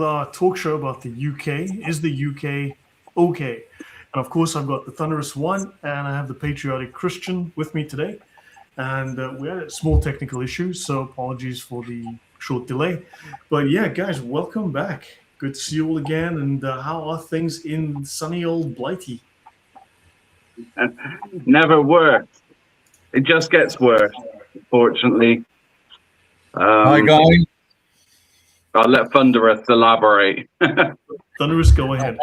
Our talk show about the UK. Is the UK okay? And of course, I've got the Thunderous one, and I have the Patriotic Christian with me today. And we had a small technical issue, so apologies for the short delay. But yeah, guys, welcome back. Good to see you all again. And how are things in sunny old Blighty? Never worse. It just gets worse, unfortunately. Hi, guys. I'll let Thunderous elaborate. Thunderous, go ahead.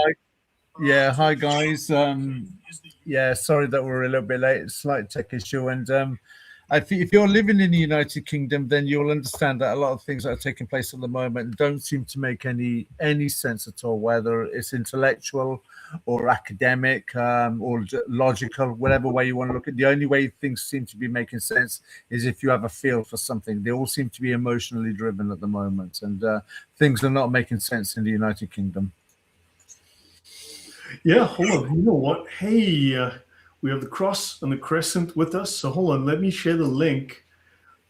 Hi, guys. Sorry that we're a little bit late. Slight tech issue. And I think if you're living in the United Kingdom, then you'll understand that a lot of things that are taking place at the moment don't seem to make any sense at all, whether it's intellectual or academic or logical, whatever way you want to look at it. The only way things seem to be making sense is if you have a feel for something. They all seem to be emotionally driven at the moment, and things are not making sense in the United Kingdom. Yeah, hold on. You know what? Hey, we have the cross and the crescent with us. So hold on, let me share the link.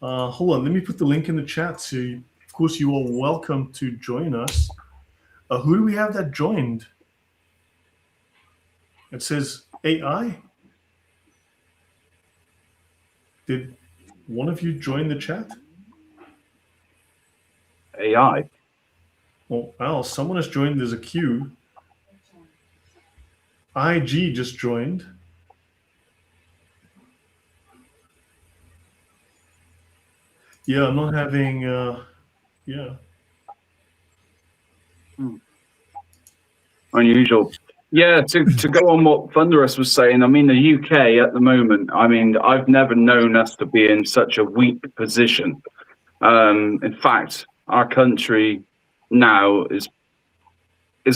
Hold on, let me put the link in the chat. So, of course, you are welcome to join us. Who do we have that joined? It says AI. Did one of you join the chat? AI. Oh, Al, someone has joined. There's a queue. IG just joined. Yeah, I'm not having, yeah. Unusual. Yeah, to go on what Thunderous was saying, I mean, the UK at the moment, I mean, I've never known us to be in such a weak position. In fact, our country now is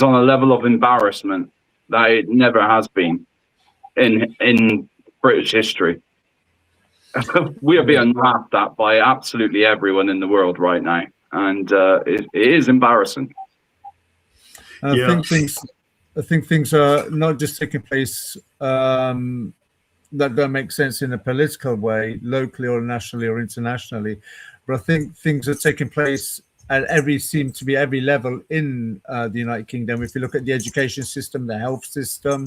on a level of embarrassment that it never has been in British history. We are being laughed at by absolutely everyone in the world right now, and it is embarrassing. I think things are not just taking place that don't make sense in a political way, locally or nationally or internationally, but I think things are taking place at every level in the United Kingdom. If you look at the education system, the health system,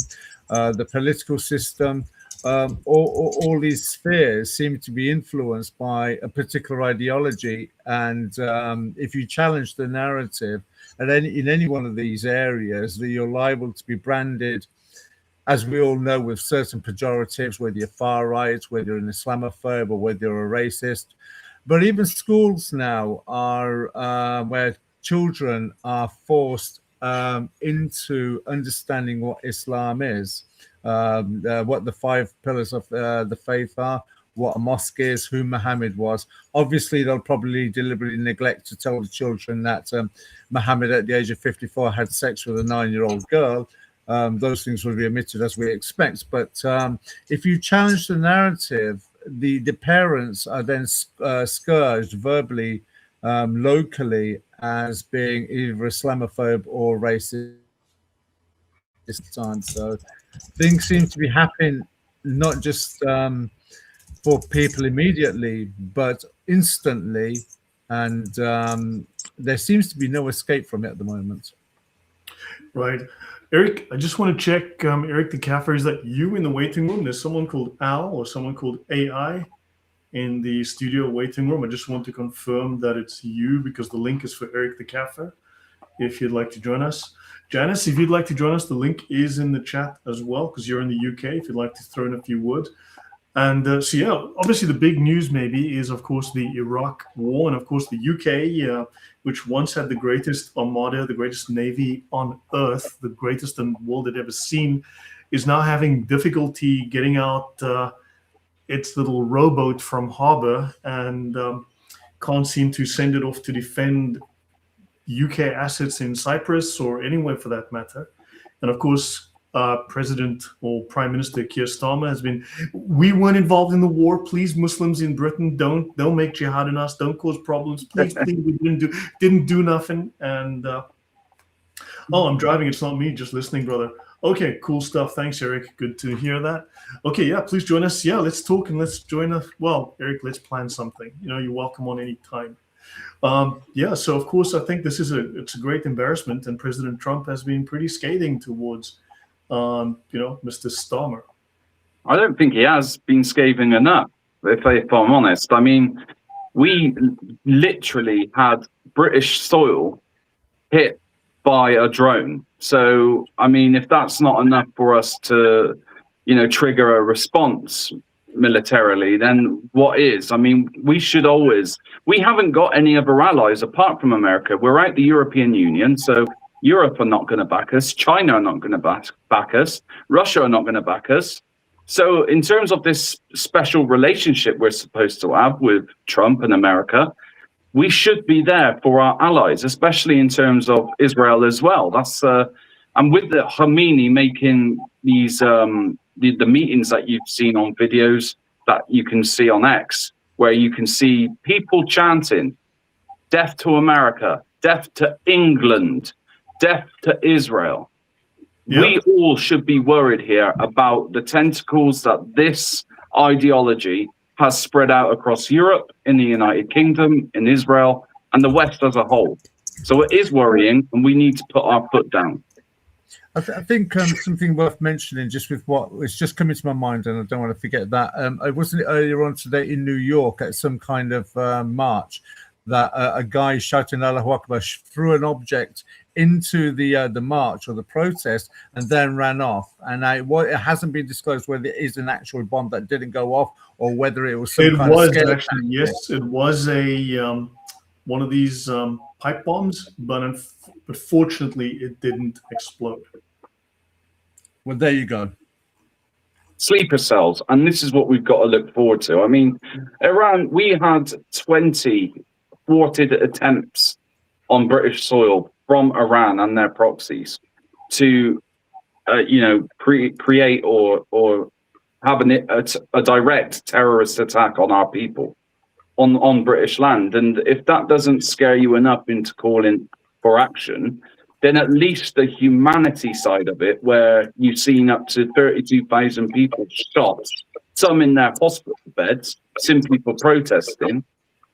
the political system, all these spheres seem to be influenced by a particular ideology. And if you challenge the narrative in any one of these areas, that you're liable to be branded, as we all know, with certain pejoratives, whether you're far right, whether you're an Islamophobe, or whether you're a racist. But even schools now are where children are forced into understanding what Islam is, what the 5 pillars of the faith are, what a mosque is, who Muhammad was. Obviously, they'll probably deliberately neglect to tell the children that Muhammad, at the age of 54, had sex with a 9-year-old girl. Those things will be omitted, as we expect. But if you challenge the narrative, the parents are then scourged verbally, locally, as being either Islamophobe or racist. So things seem to be happening not just for people immediately, but instantly, and there seems to be no escape from it at the moment. Right. Eric, I just want to check, Eric the Cafer, is that you in the waiting room? There's someone called Al or someone called AI in the studio waiting room. I just want to confirm that it's you, because the link is for Eric the Cafer, if you'd like to join us. Janice, if you'd like to join us, the link is in the chat as well, because you're in the UK, if you'd like to throw in a few words. And so, yeah, obviously the big news maybe is, of course, the Iraq war. And, of course, the UK, which once had the greatest armada, the greatest navy on earth, the greatest the world had ever seen, is now having difficulty getting out its little rowboat from harbor, and can't seem to send it off to defend UK assets in Cyprus or anywhere for that matter. And, of course, President or Prime Minister Keir Starmer has been, we weren't involved in the war. Please, Muslims in Britain, don't make jihad in us. Don't cause problems. Please, we didn't do nothing. And oh, I'm driving. It's not me, just listening, brother. Okay, cool stuff. Thanks, Eric. Good to hear that. Okay, yeah, please join us. Yeah, let's talk and let's join us. Well, Eric, let's plan something. You're welcome on any time. Yeah, so of course I think it's a great embarrassment, and President Trump has been pretty scathing towards Mr. Starmer. I don't think he has been scathing enough, if I'm honest. I mean, we literally had British soil hit by a drone. So, I mean, if that's not enough for us to, trigger a response militarily, then what is? I mean, we haven't got any other allies apart from America. We're out the European Union, so Europe are not going to back us. China are not going to back us. Russia are not going to back us. So in terms of this special relationship we're supposed to have with Trump and America, we should be there for our allies, especially in terms of Israel as well. That's and with the Khomeini making these the meetings that you've seen on videos that you can see on X, where you can see people chanting, "Death to America, death to England, death to Israel." Yep. We all should be worried here about the tentacles that this ideology has spread out across Europe, in the United Kingdom, in Israel, and the West as a whole. So it is worrying, and we need to put our foot down. I think something worth mentioning, just with what it's just coming to my mind, and I don't want to forget that. I wasn't earlier on today in New York at some kind of march that a guy shouting Allahu Akbar threw an object into the march or the protest and then ran off. And it hasn't been disclosed whether it is an actual bomb that didn't go off or whether it was some kind of scare actually, yes, it was a one of these pipe bombs, but fortunately it didn't explode. Well, there you go. Sleeper cells, and this is what we've got to look forward to. I mean, Iran, we had 20 thwarted attempts on British soil from Iran and their proxies to, create or have a direct terrorist attack on our people on British land. And if that doesn't scare you enough into calling for action, then at least the humanity side of it, where you've seen up to 32,000 people shot, some in their hospital beds, simply for protesting,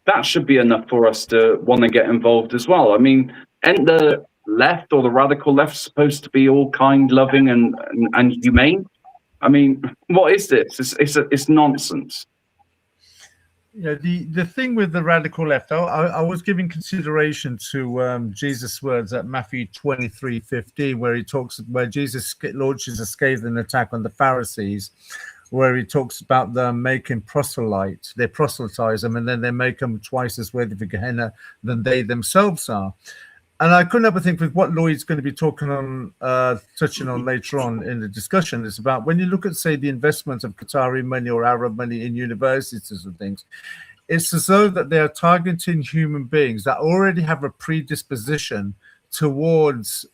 that should be enough for us to want to get involved as well. I mean, ain't the left or the radical left supposed to be all kind, loving, and humane? I mean, what is this? It's nonsense. Yeah, the thing with the radical left, I was giving consideration to Jesus' words at Matthew 23:15, where Jesus launches a scathing attack on the Pharisees, where he talks about them making proselytes. They proselytize them, and then they make them twice as worthy for Gehenna than they themselves are. And I couldn't help but think with what Lloyd's going to be touching on later on in the discussion, is about when you look at, say, the investment of Qatari money or Arab money in universities and things, it's as though that they are targeting human beings that already have a predisposition towards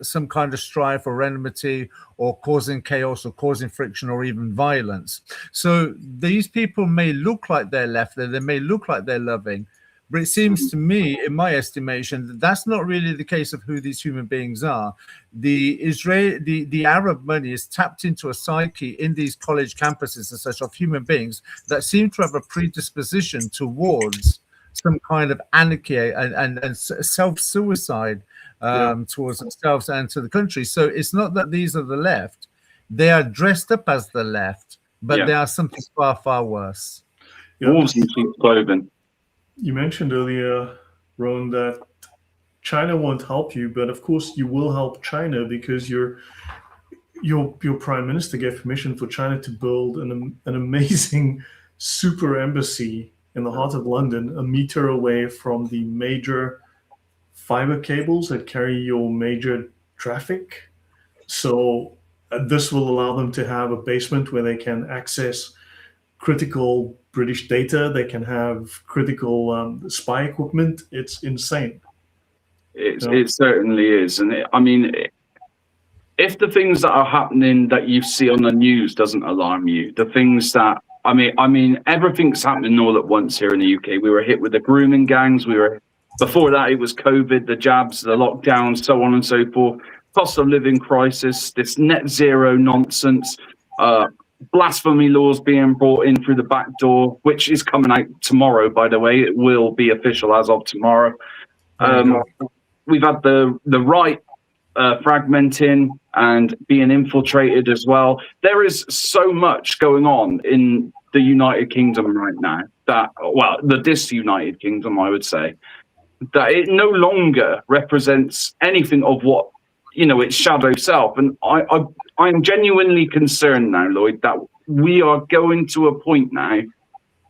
some kind of strife or enmity or causing chaos or causing friction or even violence. So these people may look like they're left, they may look like they're loving, but it seems to me, in my estimation, that that's not really the case of who these human beings are. The Arab money is tapped into a psyche in these college campuses and such of human beings that seem to have a predisposition towards some kind of anarchy and self-suicide towards themselves and to the country. So it's not that these are the left. They are dressed up as the left, but they are something far, far worse. Wolves in sheep's clothing. You mentioned earlier, Ron, that China won't help you, but of course you will help China because your prime minister gave permission for China to build an amazing super embassy in the heart of London, a meter away from the major fiber cables that carry your major traffic. So this will allow them to have a basement where they can access critical British data. They can have critical spy equipment. It's insane. It certainly is. And if the things that are happening that you see on the news doesn't alarm you, the things that, I mean, everything's happening all at once here in the UK. We were hit with the grooming gangs. Before that, it was COVID, the jabs, the lockdowns, so on and so forth. Cost of living crisis, this net zero nonsense. blasphemy laws being brought in through the back door, which is coming out tomorrow, by the way. It will be official as of tomorrow. We've had the right fragmenting and being infiltrated as well. There is so much going on in the United Kingdom right now that, well, the disunited kingdom, I would say, that it no longer represents anything of what, its shadow self. And I'm genuinely concerned now, Lloyd, that we are going to a point now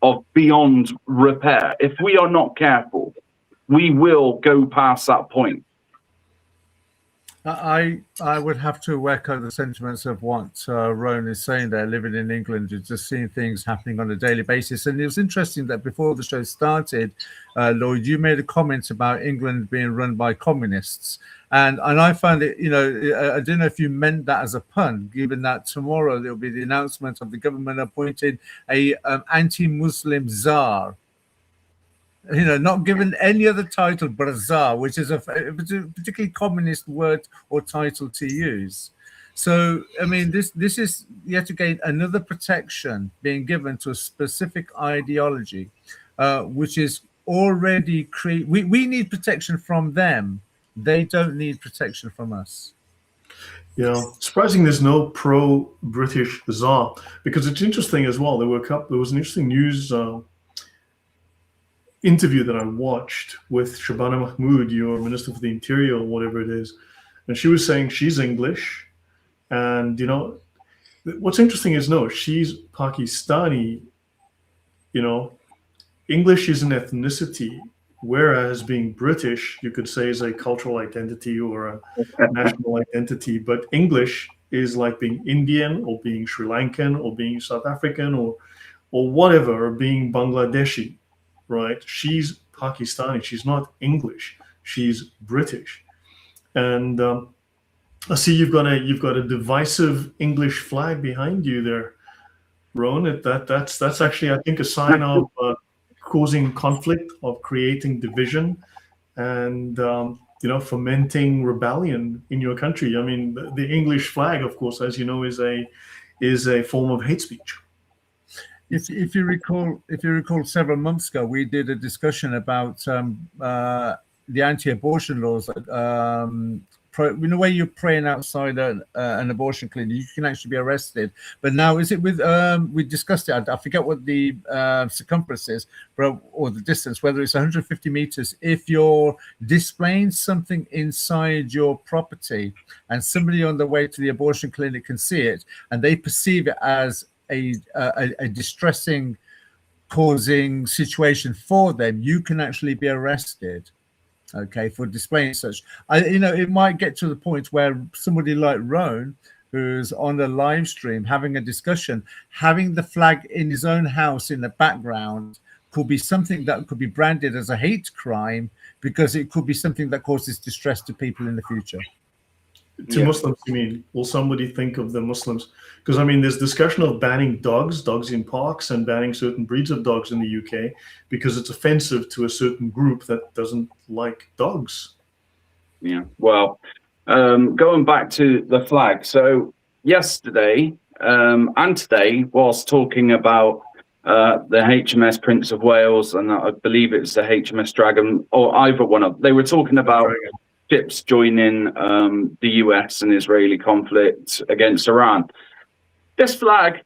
of beyond repair. If we are not careful, we will go past that point. I would have to echo the sentiments of what Rowan is saying there. Living in England, you're just seeing things happening on a daily basis. And it was interesting that before the show started, Lloyd, you made a comment about England being run by communists. And I found it, I don't know if you meant that as a pun, given that tomorrow there'll be the announcement of the government appointing a anti-Muslim czar. Not given any other title but a czar, which is a particularly communist word or title to use. So, I mean, this is yet again another protection being given to a specific ideology, which is already we need protection from them. They don't need protection from us. Yeah, surprising there's no pro-British czar, because it's interesting as well. There was an interesting news interview that I watched with Shabana Mahmood, your Minister for the Interior, or whatever it is, and she was saying she's English, and what's interesting is she's Pakistani. English is an ethnicity, whereas being British, you could say, is a cultural identity or a national identity. But English is like being Indian or being Sri Lankan or being South African or whatever, or being Bangladeshi. Right? She's Pakistani. She's not English. She's British. And I see you've got a divisive English flag behind you there, Rowan. That's actually, I think, a sign of causing conflict, of creating division, and fomenting rebellion in your country. I mean, the English flag, of course, as you know, is a form of hate speech. If you recall, several months ago, we did a discussion about the anti-abortion laws. Where you're praying outside an abortion clinic, you can actually be arrested. But now, is it with? We discussed it. I forget what the circumference is, or the distance. Whether it's 150 meters. If you're displaying something inside your property, and somebody on the way to the abortion clinic can see it, and they perceive it as a distressing, causing situation for them, you can actually be arrested, for displaying such. It might get to the point where somebody like Rowan, who's on the live stream having a discussion, having the flag in his own house in the background could be something that could be branded as a hate crime, because it could be something that causes distress to people in the future. To Muslims, you mean? Will somebody think of the Muslims? Because, I mean, there's discussion of banning dogs in parks, and banning certain breeds of dogs in the UK because it's offensive to a certain group that doesn't like dogs. Yeah, well, going back to the flag. So yesterday and today was talking about the HMS Prince of Wales, and I believe it's the HMS Dragon, or either one of them. They were talking about ships joining the US and Israeli conflict against Iran. This flag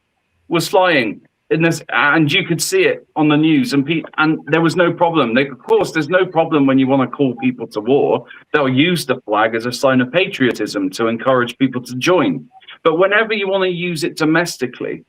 was flying in this, and you could see it on the news, and there was no problem. Of course, there's no problem when you want to call people to war. They'll use the flag as a sign of patriotism to encourage people to join. But whenever you want to use it domestically,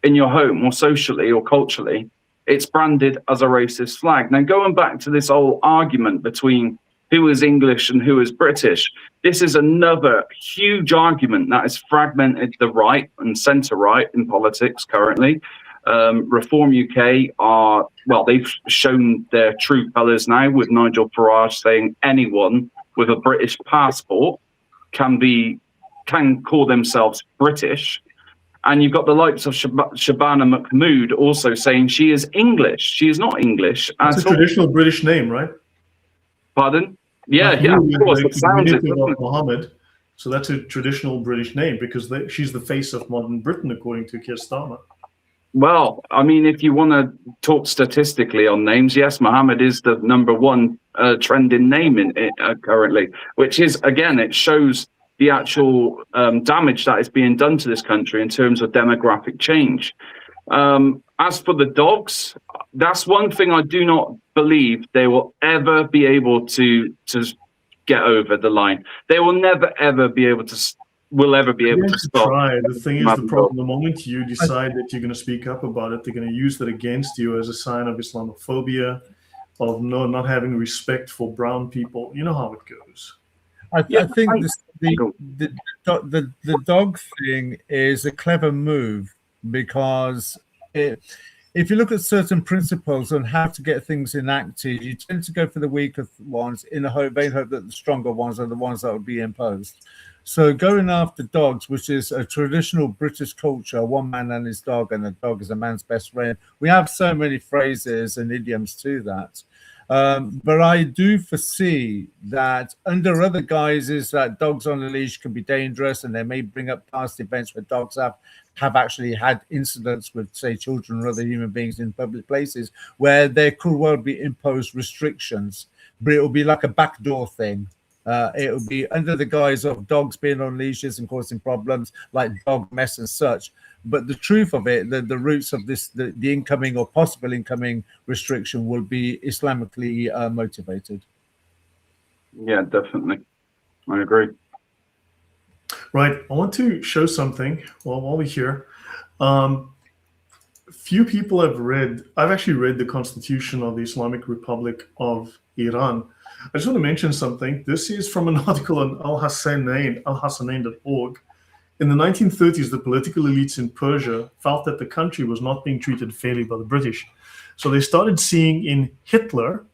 in your home or socially or culturally, it's branded as a racist flag. Now, going back to this whole argument between who is English and who is British, this is another huge argument that has fragmented the right and centre-right in politics currently. Reform UK they've shown their true colours now, with Nigel Farage saying anyone with a British passport can call themselves British. And you've got the likes of Shabana Mahmood also saying she is English. She is not English. It's a traditional British name, right? Pardon? Yeah, of course. It sounds it, Mohammed. So that's a traditional British name because she's the face of modern Britain, according to Keir Starmer. Well, I mean, if you want to talk statistically on names, yes, Mohammed is the #1 trending name currently, which is, again, it shows the actual damage that is being done to this country in terms of demographic change. As for the dogs, that's one thing I do not believe they will ever be able to get over the line. They will never, ever be able to stop. Try. The thing is, the problem, the moment you decide that you're going to speak up about it, they're going to use that against you as a sign of Islamophobia, of not having respect for brown people. You know how it goes. I think the dog thing is a clever move because if you look at certain principles on how to get things enacted, you tend to go for the weaker ones in the vain hope that the stronger ones are the ones that will be imposed. So going after dogs, which is a traditional British culture, one man and his dog, and a dog is a man's best friend. We have so many phrases and idioms to that. But I do foresee that under other guises that dogs on a leash can be dangerous, and they may bring up past events where dogs have actually had incidents with, say, children or other human beings in public places where there could well be imposed restrictions, but it will be like a backdoor thing. It will be under the guise of dogs being on leashes and causing problems like dog mess and such. But the truth of it, the roots of this, the incoming or possible incoming restriction will be Islamically motivated. Yeah, definitely. I agree. Right. I want to show something while we're here. Few people have I've actually read the Constitution of the Islamic Republic of Iran. I just want to mention something. This is from an article on alhassanain.org. In the 1930s, the political elites in Persia felt that the country was not being treated fairly by the British. So they started seeing in Hitler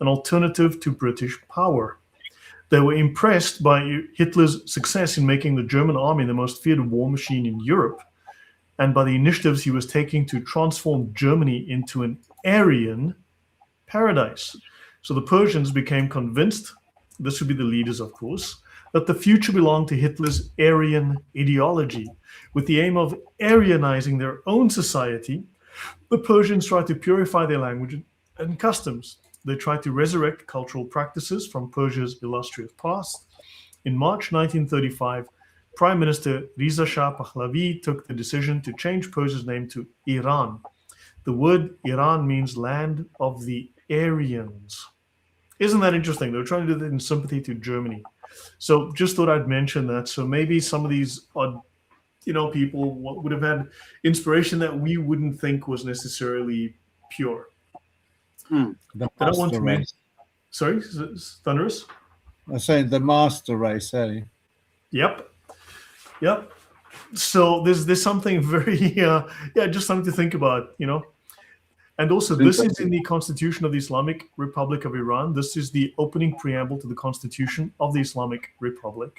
an alternative to British power. They were impressed by Hitler's success in making the German army the most feared war machine in Europe, and by the initiatives he was taking to transform Germany into an Aryan paradise. So the Persians became convinced, this would be the leaders, of course, that the future belonged to Hitler's Aryan ideology. With the aim of Aryanizing their own society, the Persians tried to purify their language and customs. They tried to resurrect cultural practices from Persia's illustrious past. In March 1935, Prime Minister Reza Shah Pahlavi took the decision to change Persia's name to Iran. The word Iran means land of the Aryans. Isn't that interesting? They were trying to do that in sympathy to Germany. So just thought I'd mention that. So maybe some of these odd, people would have had inspiration that we wouldn't think was necessarily pure. The master race. Sorry, Thunderous? I'm saying the master race, eh? Yep. So there's something very, just something to think about, And also, this is in the Constitution of the Islamic Republic of Iran. This is the opening preamble to the Constitution of the Islamic Republic.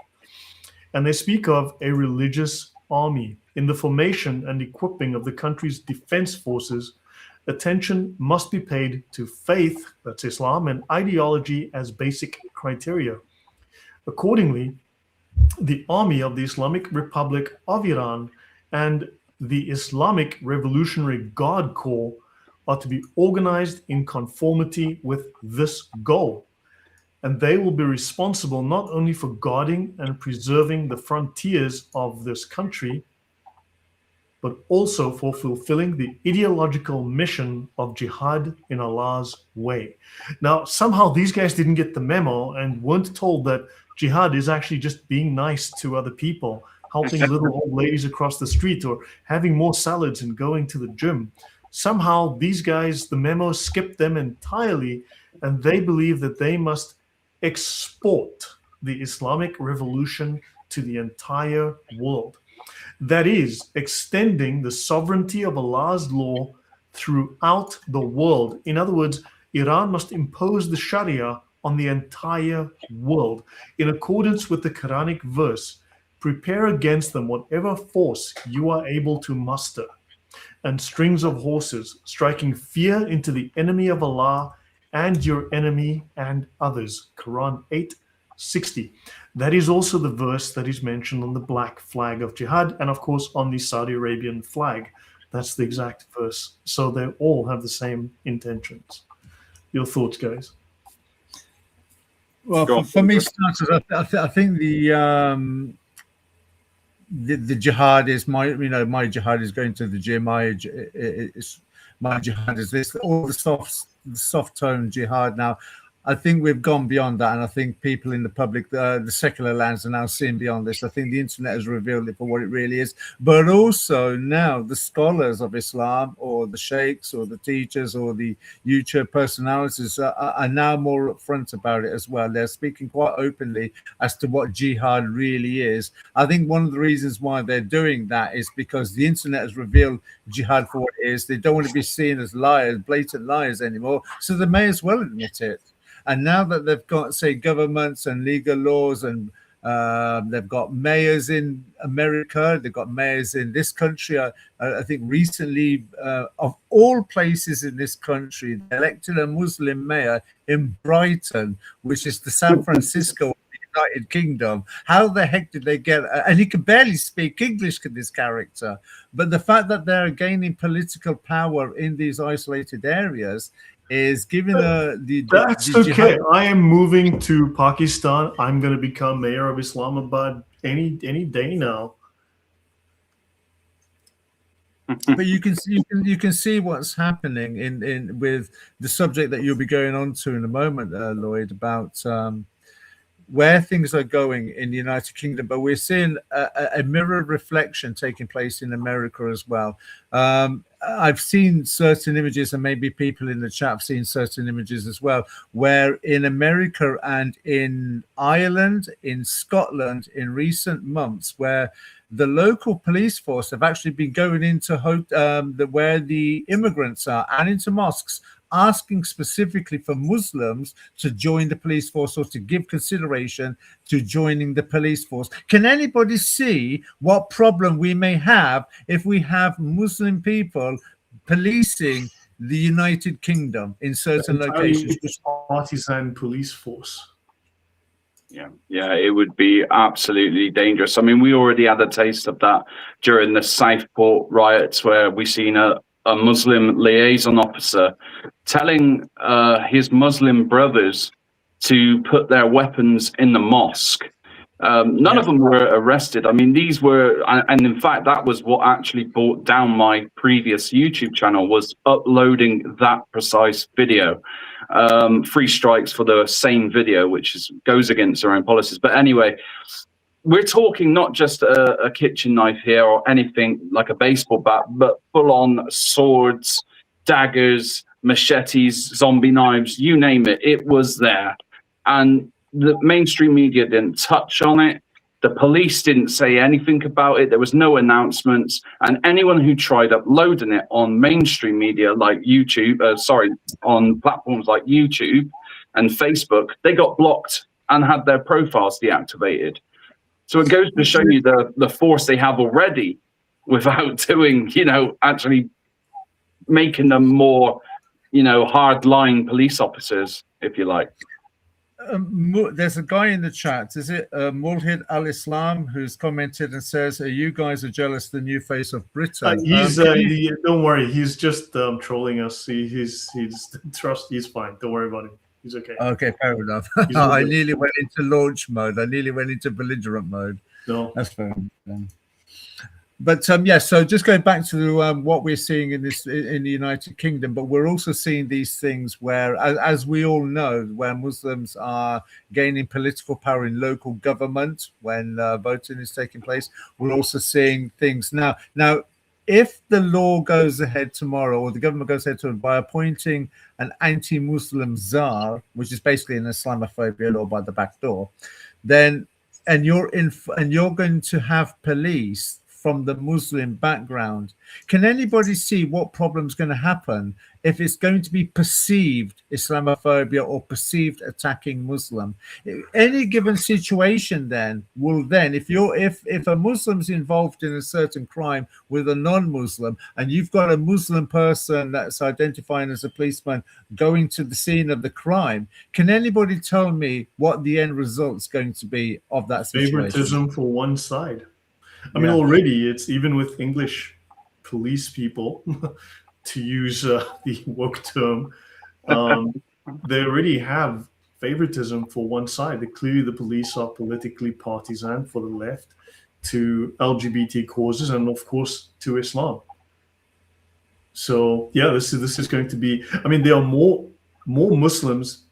And they speak of a religious army. In the formation and equipping of the country's defense forces, attention must be paid to faith, that's Islam, and ideology as basic criteria. Accordingly, the army of the Islamic Republic of Iran and the Islamic Revolutionary Guard Corps are to be organized in conformity with this goal. And they will be responsible not only for guarding and preserving the frontiers of this country, but also for fulfilling the ideological mission of jihad in Allah's way. Now, somehow these guys didn't get the memo and weren't told that jihad is actually just being nice to other people, helping little old ladies across the street, or having more salads and going to the gym. Somehow these guys, the memo skipped them entirely, and they believe that they must export the Islamic revolution to the entire world. That is, extending the sovereignty of Allah's law throughout the world. In other words, Iran must impose the Sharia on the entire world in accordance with the Quranic verse. Prepare against them whatever force you are able to muster, and strings of horses, striking fear into the enemy of Allah and your enemy and others. Quran 8, 60. That is also the verse that is mentioned on the black flag of jihad, and of course on the Saudi Arabian flag. That's the exact verse. So they all have the same intentions. Your thoughts, guys? Well, for me, starters, I think the jihad is my jihad is going to the gym. My jihad is this. All the soft tone jihad now. I think we've gone beyond that, and I think people in the public, the secular lands, are now seeing beyond this. I think the internet has revealed it for what it really is. But also now the scholars of Islam, or the sheikhs, or the teachers, or the YouTube personalities are now more upfront about it as well. They're speaking quite openly as to what jihad really is. I think one of the reasons why they're doing that is because the internet has revealed jihad for what it is. They don't want to be seen as liars, blatant liars anymore, so they may as well admit it. And now that they've got, say, governments and legal laws, and they've got mayors in America, they've got mayors in this country. I think recently, of all places in this country, they elected a Muslim mayor in Brighton, which is the San Francisco of the United Kingdom. How the heck did they get? And he can barely speak English, this character. But the fact that they're gaining political power in these isolated areas is giving that's okay. Jihad. I am moving to Pakistan. I'm going to become mayor of Islamabad any day now. But you can see what's happening in with the subject that you'll be going on to in a moment, Lloyd, about where things are going in the United Kingdom. But we're seeing a mirror reflection taking place in America as well. I've seen certain images, and maybe people in the chat have seen certain images as well, where in America and in Ireland, in Scotland, in recent months, where the local police force have actually been going into where the immigrants are and into mosques, asking specifically for Muslims to join the police force or to give consideration to joining the police force. Can anybody see what problem we may have if we have Muslim people policing the United Kingdom in certain locations? Partisan police force. Yeah, it would be absolutely dangerous. I mean, we already had a taste of that during the Southport riots, where we seen a Muslim liaison officer telling his Muslim brothers to put their weapons in the mosque. None of them were arrested. I mean, these were, and in fact, that was what actually brought down my previous YouTube channel, was uploading that precise video. 3 strikes for the same video, which goes against our own policies. But anyway, we're talking not just a kitchen knife here or anything like a baseball bat, but full-on swords, daggers, machetes, zombie knives, you name it, it was there. And the mainstream media didn't touch on it. The police didn't say anything about it. There was no announcements. And anyone who tried uploading it on mainstream media like YouTube, on platforms like YouTube and Facebook, they got blocked and had their profiles deactivated. So it goes to show you the force they have already, without doing, actually making them more, hard-line police officers, if you like. There's a guy in the chat, is it Mulhid Al-Islam, who's commented and says, you guys are jealous of the new face of Britain. Don't worry, he's just trolling us. He's fine. Don't worry about him. He's okay. Okay, fair enough. I nearly went into launch mode. I nearly went into belligerent mode. No, that's fair enough. But so just going back to what we're seeing in the United Kingdom, but we're also seeing these things where, as we all know, where Muslims are gaining political power in local government when voting is taking place. We're also seeing things now. If the law goes ahead tomorrow, or the government goes ahead tomorrow, by appointing an anti-Muslim czar, which is basically an Islamophobia law by the back door, then and you're going to have police from the Muslim background. Can anybody see what problem's going to happen if it's going to be perceived Islamophobia or perceived attacking Muslim? Any given situation then will then, if a Muslim's involved in a certain crime with a non-Muslim, and you've got a Muslim person that's identifying as a policeman going to the scene of the crime, can anybody tell me what the end result's going to be of that situation? Favoritism for one side. I mean, already it's even with English police people, to use the woke term, they already have favoritism for one side. Clearly, the police are politically partisan for the left to LGBT causes and, of course, to Islam. So, yeah, this is going to be. I mean, there are more Muslims,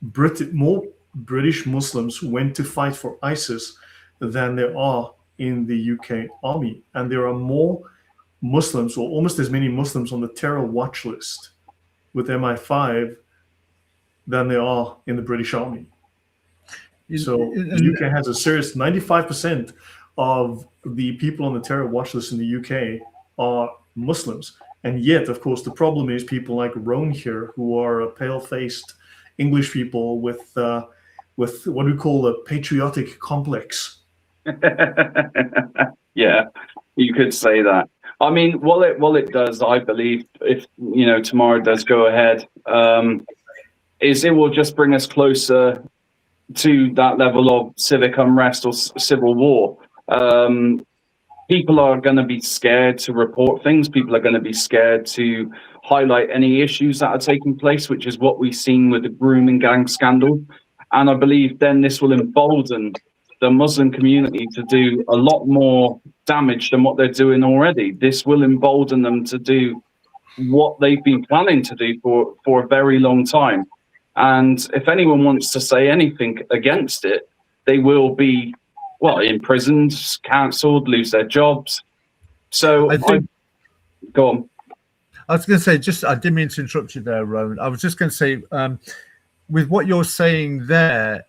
more British Muslims went to fight for ISIS than there are in the UK army, and there are more Muslims, or almost as many Muslims, on the terror watch list with MI5 than there are in the British army. So the UK has a serious 95% of the people on the terror watch list in the UK are Muslims. And yet, of course, the problem is people like Roan here, who are pale-faced English people with what we call a patriotic complex. Yeah, you could say that. I mean, what it does, I believe, if tomorrow does go ahead, is it will just bring us closer to that level of civic unrest or civil war. People are going to be scared to report things. People are going to be scared to highlight any issues that are taking place, which is what we've seen with the grooming gang scandal. And I believe then this will embolden the Muslim community to do a lot more damage than what they're doing already. This will embolden them to do what they've been planning to do for a very long time. And if anyone wants to say anything against it, they will be, imprisoned, cancelled, lose their jobs. So go on. I was going to say, I didn't mean to interrupt you there, Rowan. I was just going to say, with what you're saying there,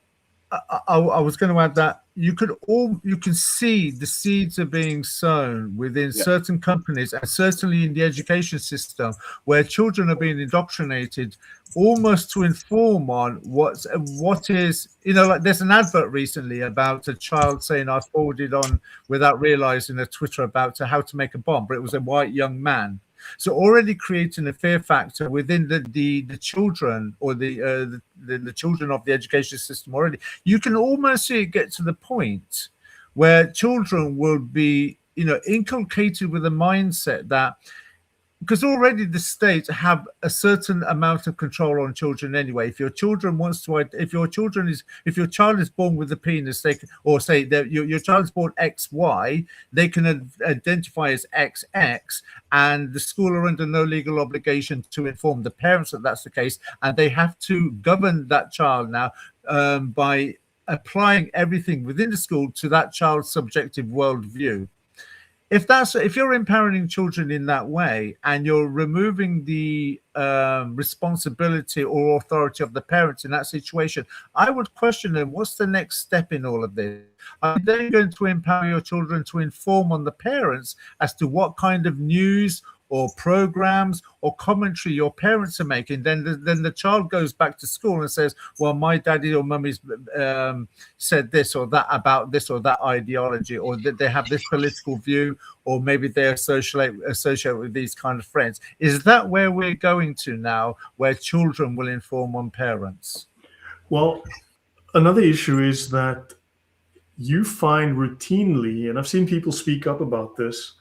I was going to add that you can see the seeds are being sown within certain companies, and certainly in the education system, where children are being indoctrinated almost to inform on what is, like there's an advert recently about a child saying, I forwarded on without realizing a Twitter about how to make a bomb, but it was a white young man. So already creating a fear factor within the children, or the children of the education system already. You can almost see it get to the point where children will be, inculcated with a mindset that, because already the state have a certain amount of control on children anyway. If your child is born with a penis, they can, or say that your child is born XY, they can identify as XX, and the school are under no legal obligation to inform the parents that that's the case, and they have to govern that child now by applying everything within the school to that child's subjective worldview. If you're empowering children in that way, and you're removing the responsibility or authority of the parents in that situation, I would question them, what's the next step in all of this? Are you then going to empower your children to inform on the parents as to what kind of news or programs or commentary your parents are making? Then the child goes back to school and says, well, my daddy or mummy's said this or that about this or that ideology, or that they have this political view, or maybe they associate with these kind of friends. Is that where we're going to now, where children will inform on parents? Well, another issue is that you find routinely, and I've seen people speak up about this,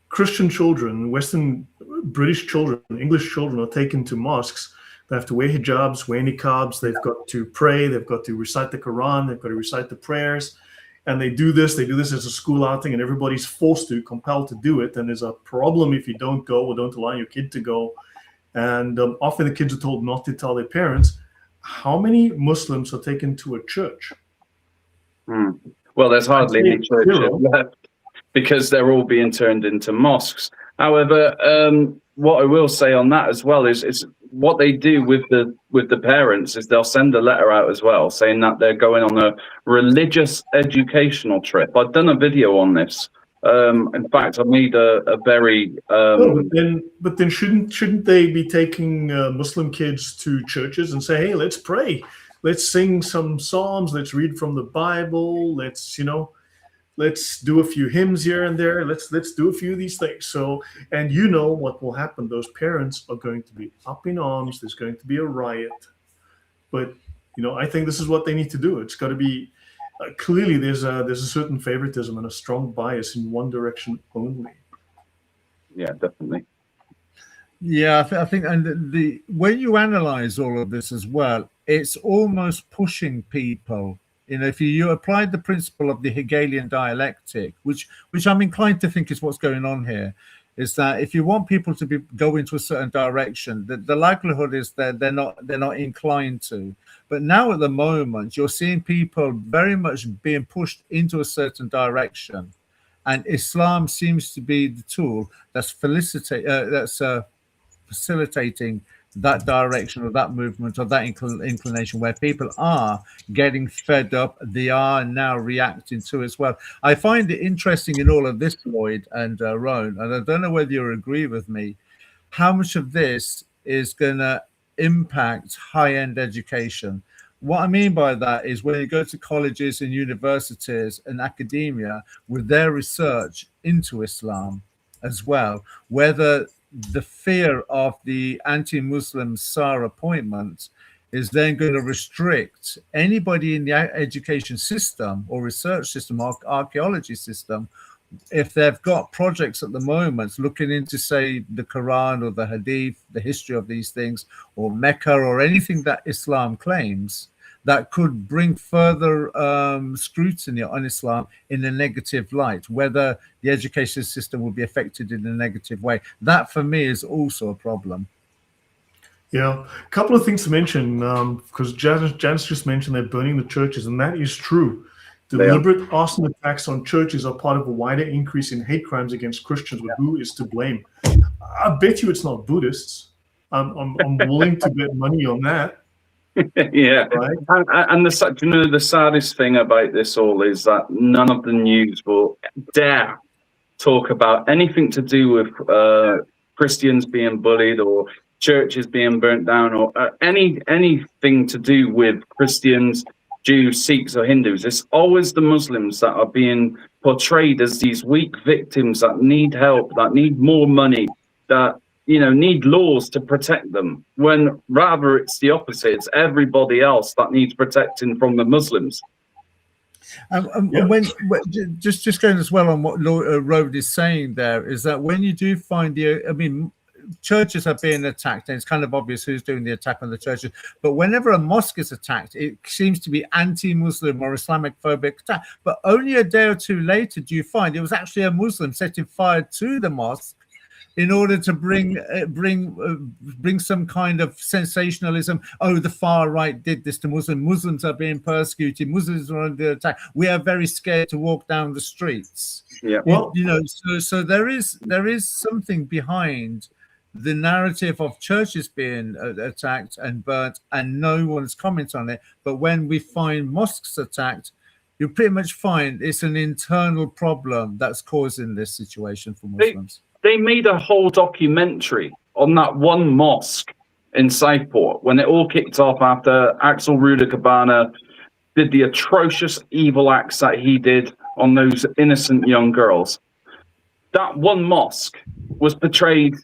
Christian children, Western British children, English children are taken to mosques. They have to wear hijabs, wear niqabs. They've got to pray. They've got to recite the Quran. They've got to recite the prayers. And they do this as a school outing, and everybody's compelled to do it. And there's a problem if you don't go or don't allow your kid to go. And often the kids are told not to tell their parents. How many Muslims are taken to a church? Well, there's hardly any churches left, because they're all being turned into mosques. However, what I will say on that as well is what they do with the parents is they'll send a letter out as well, saying that they're going on a religious educational trip. I've done a video on this In fact, I made a very but then shouldn't they be taking Muslim kids to churches and say, hey, let's pray, let's sing some psalms, let's read from the Bible, let's do a few hymns here and there, let's do a few of these things. So, and what will happen? Those parents are going to be up in arms. There's going to be a riot. But I think this is what they need to do. It's got to be clearly there's a certain favoritism and a strong bias in one direction only. Yeah, definitely. Yeah, I think, and when you analyze all of this as well, it's almost pushing people. If you applied the principle of the Hegelian dialectic, which I'm inclined to think is what's going on here, is that if you want people to go into a certain direction, the likelihood is that they're not inclined to. But now at the moment, you're seeing people very much being pushed into a certain direction, and Islam seems to be the tool that's facilitating that direction or that movement or that inclination, where people are getting fed up. They are now reacting to it as well. I find it interesting in all of this, Lloyd and Rowan, and I don't know whether you agree with me, how much of this is going to impact high-end education. What I mean by that is when you go to colleges and universities and academia with their research into Islam as well, whether the fear of the anti-Muslim SAR appointment is then going to restrict anybody in the education system or research system or archaeology system, if they've got projects at the moment looking into, say, the Quran or the Hadith, the history of these things, or Mecca or anything that Islam claims, that could bring further scrutiny on Islam in a negative light, whether the education system will be affected in a negative way. That, for me, is also a problem. Yeah, a couple of things to mention, because Janice just mentioned they're burning the churches, and that is true. Deliberate arson attacks on churches are part of a wider increase in hate crimes against Christians, but who is to blame? I bet you it's not Buddhists. I'm willing to bet money on that. Yeah, right. And the saddest thing about this all is that none of the news will dare talk about anything to do with Christians being bullied or churches being burnt down or anything to do with Christians, Jews, Sikhs, or Hindus. It's always the Muslims that are being portrayed as these weak victims that need help, that need more money, that need laws to protect them, when rather it's the opposite. It's everybody else that needs protecting from the Muslims. When just going as well on what Rowan is saying there, is that when you do find churches are being attacked, and it's kind of obvious who's doing the attack on the churches, but whenever a mosque is attacked, it seems to be anti-Muslim or Islamic phobic attack. But only a day or two later do you find it was actually a Muslim setting fire to the mosque in order to bring some kind of sensationalism. Oh, the far right did this to Muslims. Muslims are being persecuted. Muslims are under attack. We are very scared to walk down the streets. Yeah. Well, so there is something behind the narrative of churches being attacked and burnt, and no one's comment on it. But when we find mosques attacked, you pretty much find it's an internal problem that's causing this situation for Muslims. They made a whole documentary on that one mosque in Southport when it all kicked off after Axel Rudakabana did the atrocious evil acts that he did on those innocent young girls. That one mosque was portrayed,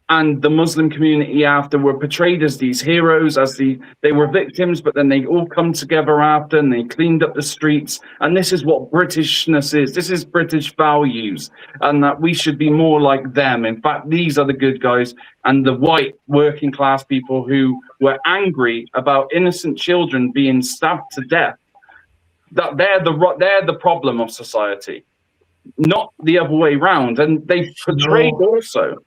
and the Muslim community after were portrayed as these heroes, as they were victims, but then they all come together after and they cleaned up the streets. And this is what Britishness is. This is British values, and that we should be more like them. In fact, these are the good guys, and the white working class people who were angry about innocent children being stabbed to death, that they're the problem of society, not the other way around. And they portrayed also.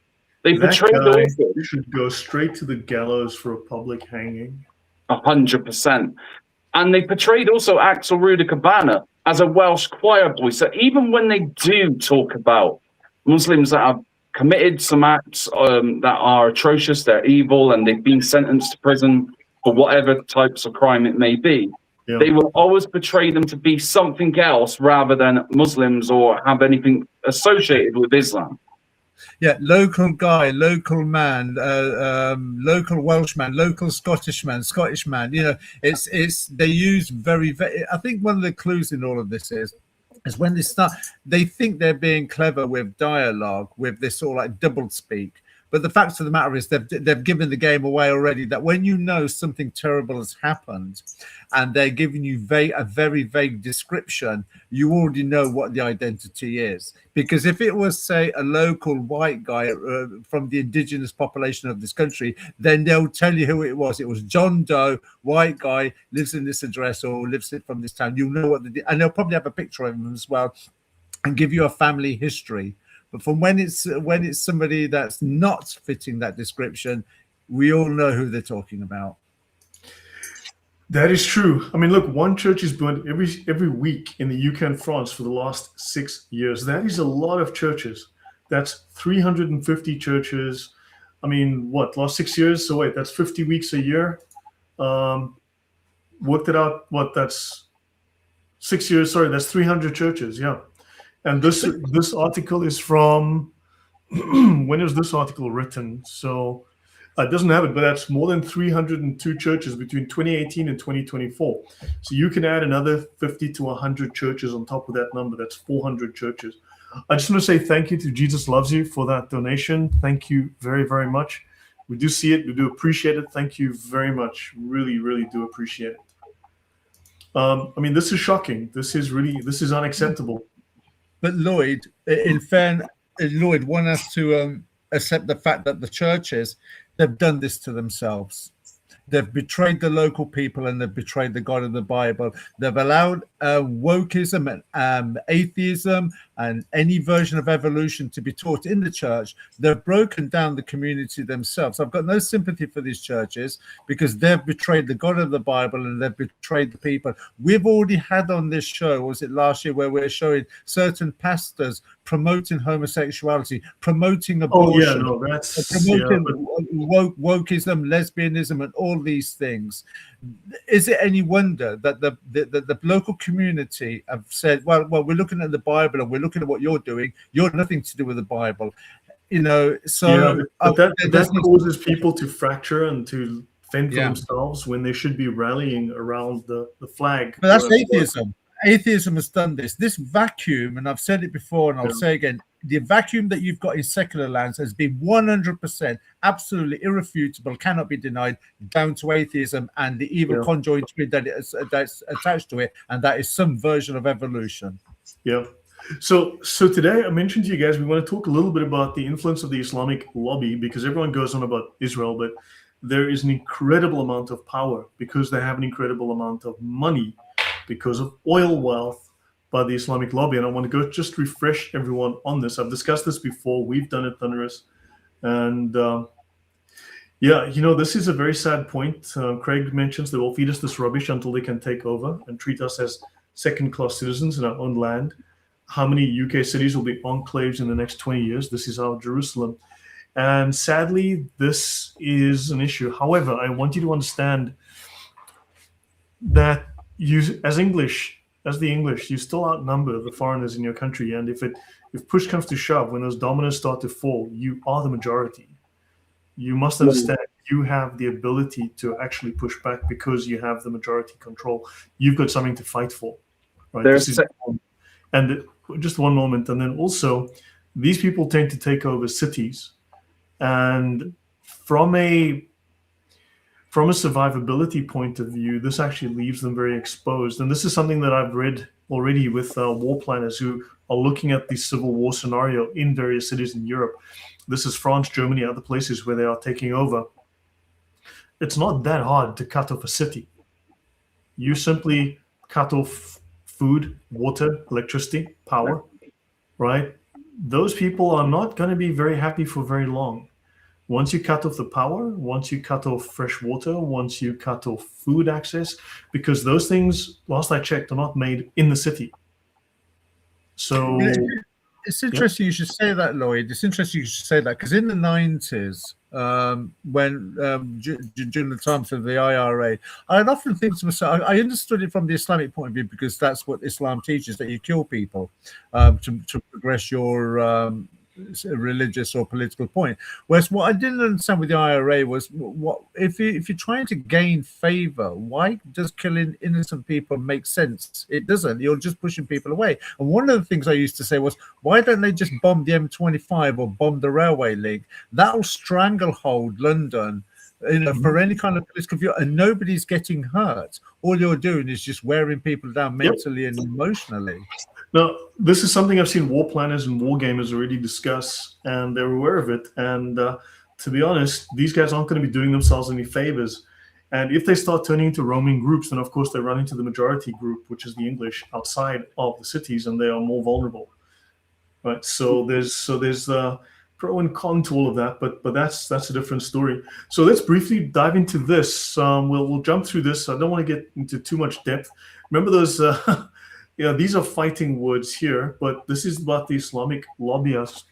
They portrayed also. You should go straight to the gallows for a public hanging. 100%. And they portrayed also Axel Rudakabana as a Welsh choir boy. So even when they do talk about Muslims that have committed some acts that are atrocious, they're evil, and they've been sentenced to prison for whatever types of crime it may be, they will always portray them to be something else rather than Muslims or have anything associated with Islam. Yeah, local guy, local man, local Welshman, local Scottish man. You know, it's they use very. I think one of the clues in all of this is when they think they're being clever with dialogue, with this sort of like double speak. But the fact of the matter is they've given the game away already, that when you know something terrible has happened and they're giving you a very vague description, you already know what the identity is. Because if it was, say, a local white guy from the indigenous population of this country, then they'll tell you who it was. It was John Doe, white guy, lives in this address or lives from this town. You'll know what and they'll probably have a picture of him as well and give you a family history. But from when it's somebody that's not fitting that description, we all know who they're talking about. That is true. I mean, look, one church is burned every week in the UK and France for the last 6 years. That is a lot of churches. That's 350 churches. I mean, what, last 6 years? So wait, that's 50 weeks a year. Worked it out. What, that's 6 years. Sorry, that's 300 churches. Yeah. And this article is from, when was this article written? So it doesn't have it, but that's more than 302 churches between 2018 and 2024. So you can add another 50 to 100 churches on top of that number. That's 400 churches. I just want to say thank you to Jesus Loves You for that donation. Thank you very, very much. We do see it. We do appreciate it. Thank you very much. Really, really do appreciate it. I mean, this is shocking. This is unacceptable. But Lloyd, in fairness, Lloyd, one has to accept the fact that the churches, they've done this to themselves. They've betrayed the local people and they've betrayed the God of the Bible. They've allowed wokeism and atheism and any version of evolution to be taught in the church. They've broken down the community themselves. I've got no sympathy for these churches because they've betrayed the God of the Bible and they've betrayed the people. We've already had on this show, was it last year, where we're showing certain pastors promoting homosexuality, promoting abortion, promoting wokeism, lesbianism, and all these things. Is it any wonder that the local community have said, well, we're looking at the Bible and we're looking at what you're doing. You're nothing to do with the Bible, you know. So but that causes people to fracture and to fend for themselves when they should be rallying around the flag. But that's atheism. Atheism has done this. This vacuum, and I've said it before and I'll say again, the vacuum that you've got in secular lands has been 100% absolutely irrefutable, cannot be denied, down to atheism and the evil conjoined twin that's attached to it, and that is some version of evolution. Yeah. So today I mentioned to you guys we want to talk a little bit about the influence of the Islamic lobby, because everyone goes on about Israel, but there is an incredible amount of power because they have an incredible amount of money because of oil wealth by the Islamic lobby. And I want to go just refresh everyone on this. I've discussed this before. We've done it, Thunderous. And this is a very sad point. Craig mentions they will feed us this rubbish until they can take over and treat us as second-class citizens in our own land. How many UK cities will be enclaves in the next 20 years? This is our Jerusalem. And sadly, this is an issue. However, I want you to understand that you, as the English, you still outnumber the foreigners in your country. And if push comes to shove, when those dominoes start to fall, you are the majority. You must understand you have the ability to actually push back because you have the majority control. You've got something to fight for. Right? And just one moment. And then also, these people tend to take over cities. And from a survivability point of view, this actually leaves them very exposed. And this is something that I've read already with war planners who are looking at the civil war scenario in various cities in Europe. This is France, Germany, other places where they are taking over. It's not that hard to cut off a city. You simply cut off food, water, electricity, power, right? Those people are not going to be very happy for very long. Once you cut off the power, once you cut off fresh water, once you cut off food access, because those things, last I checked, are not made in the city. So It's interesting you should say that, Lloyd. It's interesting you should say that because in the 90s, when during the times of the IRA, I'd often think to myself, I understood it from the Islamic point of view because that's what Islam teaches, that you kill people to progress your religious or political point. Whereas what I didn't understand with the IRA was what if you're trying to gain favor, why does killing innocent people make sense? It doesn't. You're just pushing people away. And one of the things I used to say was, why don't they just bomb the M25 or bomb the railway link? That'll stranglehold London, for any kind of political view, and nobody's getting hurt. All you're doing is just wearing people down mentally and emotionally. Now, this is something I've seen war planners and war gamers already discuss, and they're aware of it. And to be honest, these guys aren't going to be doing themselves any favors. And if they start turning into roaming groups, then of course they run into the majority group, which is the English outside of the cities, and they are more vulnerable. Right. So there's pro and con to all of that, but that's a different story. So let's briefly dive into this. We'll jump through this. I don't want to get into too much depth. Remember those. These are fighting words here, but this is about the Islamic lobbyist.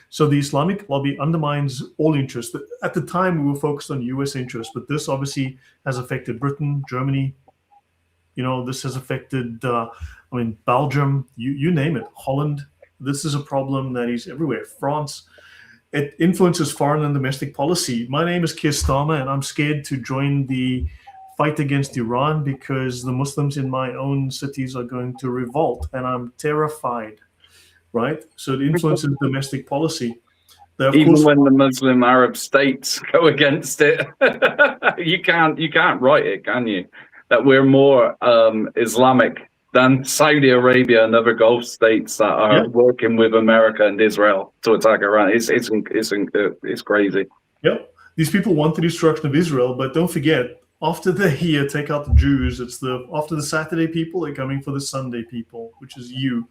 So the Islamic lobby undermines all interest. At the time, we were focused on U.S. interests, but this obviously has affected Britain, Germany. This has affected, Belgium, you name it, Holland. This is a problem that is everywhere. France. It influences foreign and domestic policy. My name is Keir Starmer, and I'm scared to join the fight against Iran because the Muslims in my own cities are going to revolt, and I'm terrified, right? So it influences domestic policy. Even when the Muslim Arab states go against it, you can't write it, can you? That we're more Islamic than Saudi Arabia and other Gulf states that are working with America and Israel to attack Iran. It's crazy. Yep, these people want the destruction of Israel, but don't forget, after they take out the Jews, after the Saturday people, they're coming for the Sunday people, which is you.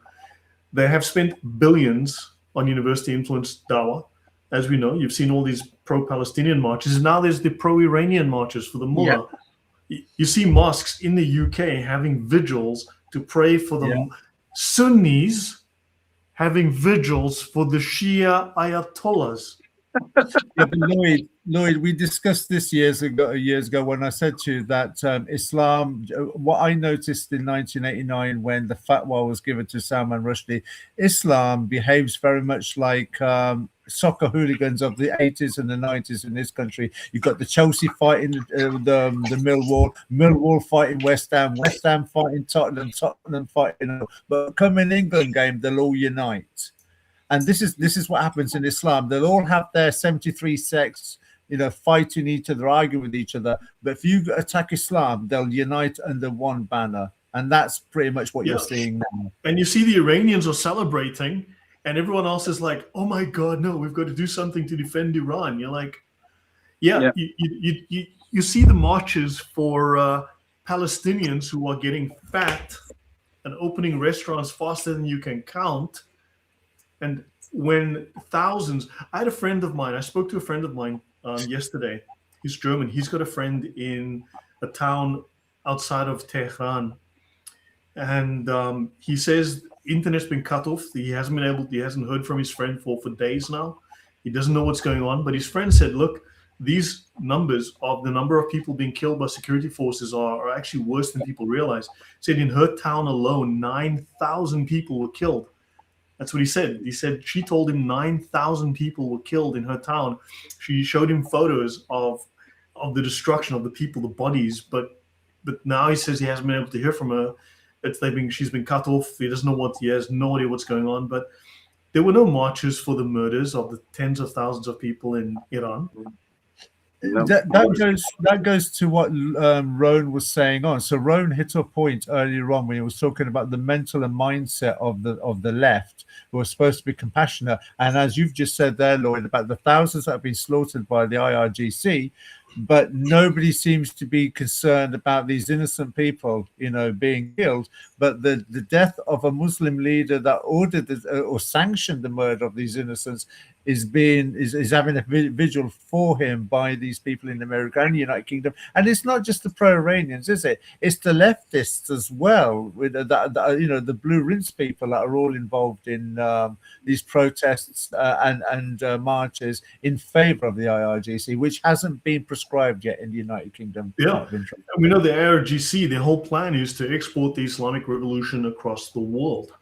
They have spent billions on university-influenced dawah. As we know, you've seen all these pro-Palestinian marches. Now there's the pro-Iranian marches for the mullah. Yeah. You see mosques in the UK having vigils to pray for the Sunnis, having vigils for the Shia Ayatollahs. But Lloyd, we discussed this years ago when I said to you that Islam, what I noticed in 1989 when the fatwa was given to Salman Rushdie, Islam behaves very much like soccer hooligans of the 80s and the 90s in this country. You've got the Chelsea fighting the Millwall fighting West Ham fighting Tottenham fighting, but come in England game, they'll all unite. And this is what happens in Islam. They'll all have their 73 sects, fighting each other, arguing with each other. But if you attack Islam, they'll unite under one banner. And that's pretty much what you're seeing now. And you see the Iranians are celebrating, and everyone else is like, oh my God, no, we've got to do something to defend Iran. You're like, you see the marches for Palestinians who are getting fat and opening restaurants faster than you can count. And when thousands, I spoke to a friend of mine yesterday. He's German. He's got a friend in a town outside of Tehran. And he says internet's been cut off. He hasn't heard from his friend for days now. He doesn't know what's going on. But his friend said, look, these numbers of the number of people being killed by security forces are actually worse than people realize. He said in her town alone, 9,000 people were killed. That's what he said. He said she told him 9,000 people were killed in her town. She showed him photos of the destruction of the people, the bodies. But now he says he hasn't been able to hear from her. She's been cut off. He has no idea what's going on. But there were no marches for the murders of the tens of thousands of people in Iran. No. That goes to what Rowan was saying on. So Rowan hit a point earlier on when he was talking about the mental and mindset of the left, who are supposed to be compassionate. And as you've just said there, Lloyd, about the thousands that have been slaughtered by the IRGC, but nobody seems to be concerned about these innocent people, being killed. But the death of a Muslim leader that ordered or sanctioned the murder of these innocents is having a vigil for him by these people in America and the United Kingdom. And it's not just the pro-Iranians, is it? It's the leftists as well, with the blue rinse people that are all involved in these protests and marches in favor of the IRGC, which hasn't been prescribed yet in the United Kingdom. Yeah, we know the IRGC, the whole plan is to export the Islamic Revolution across the world.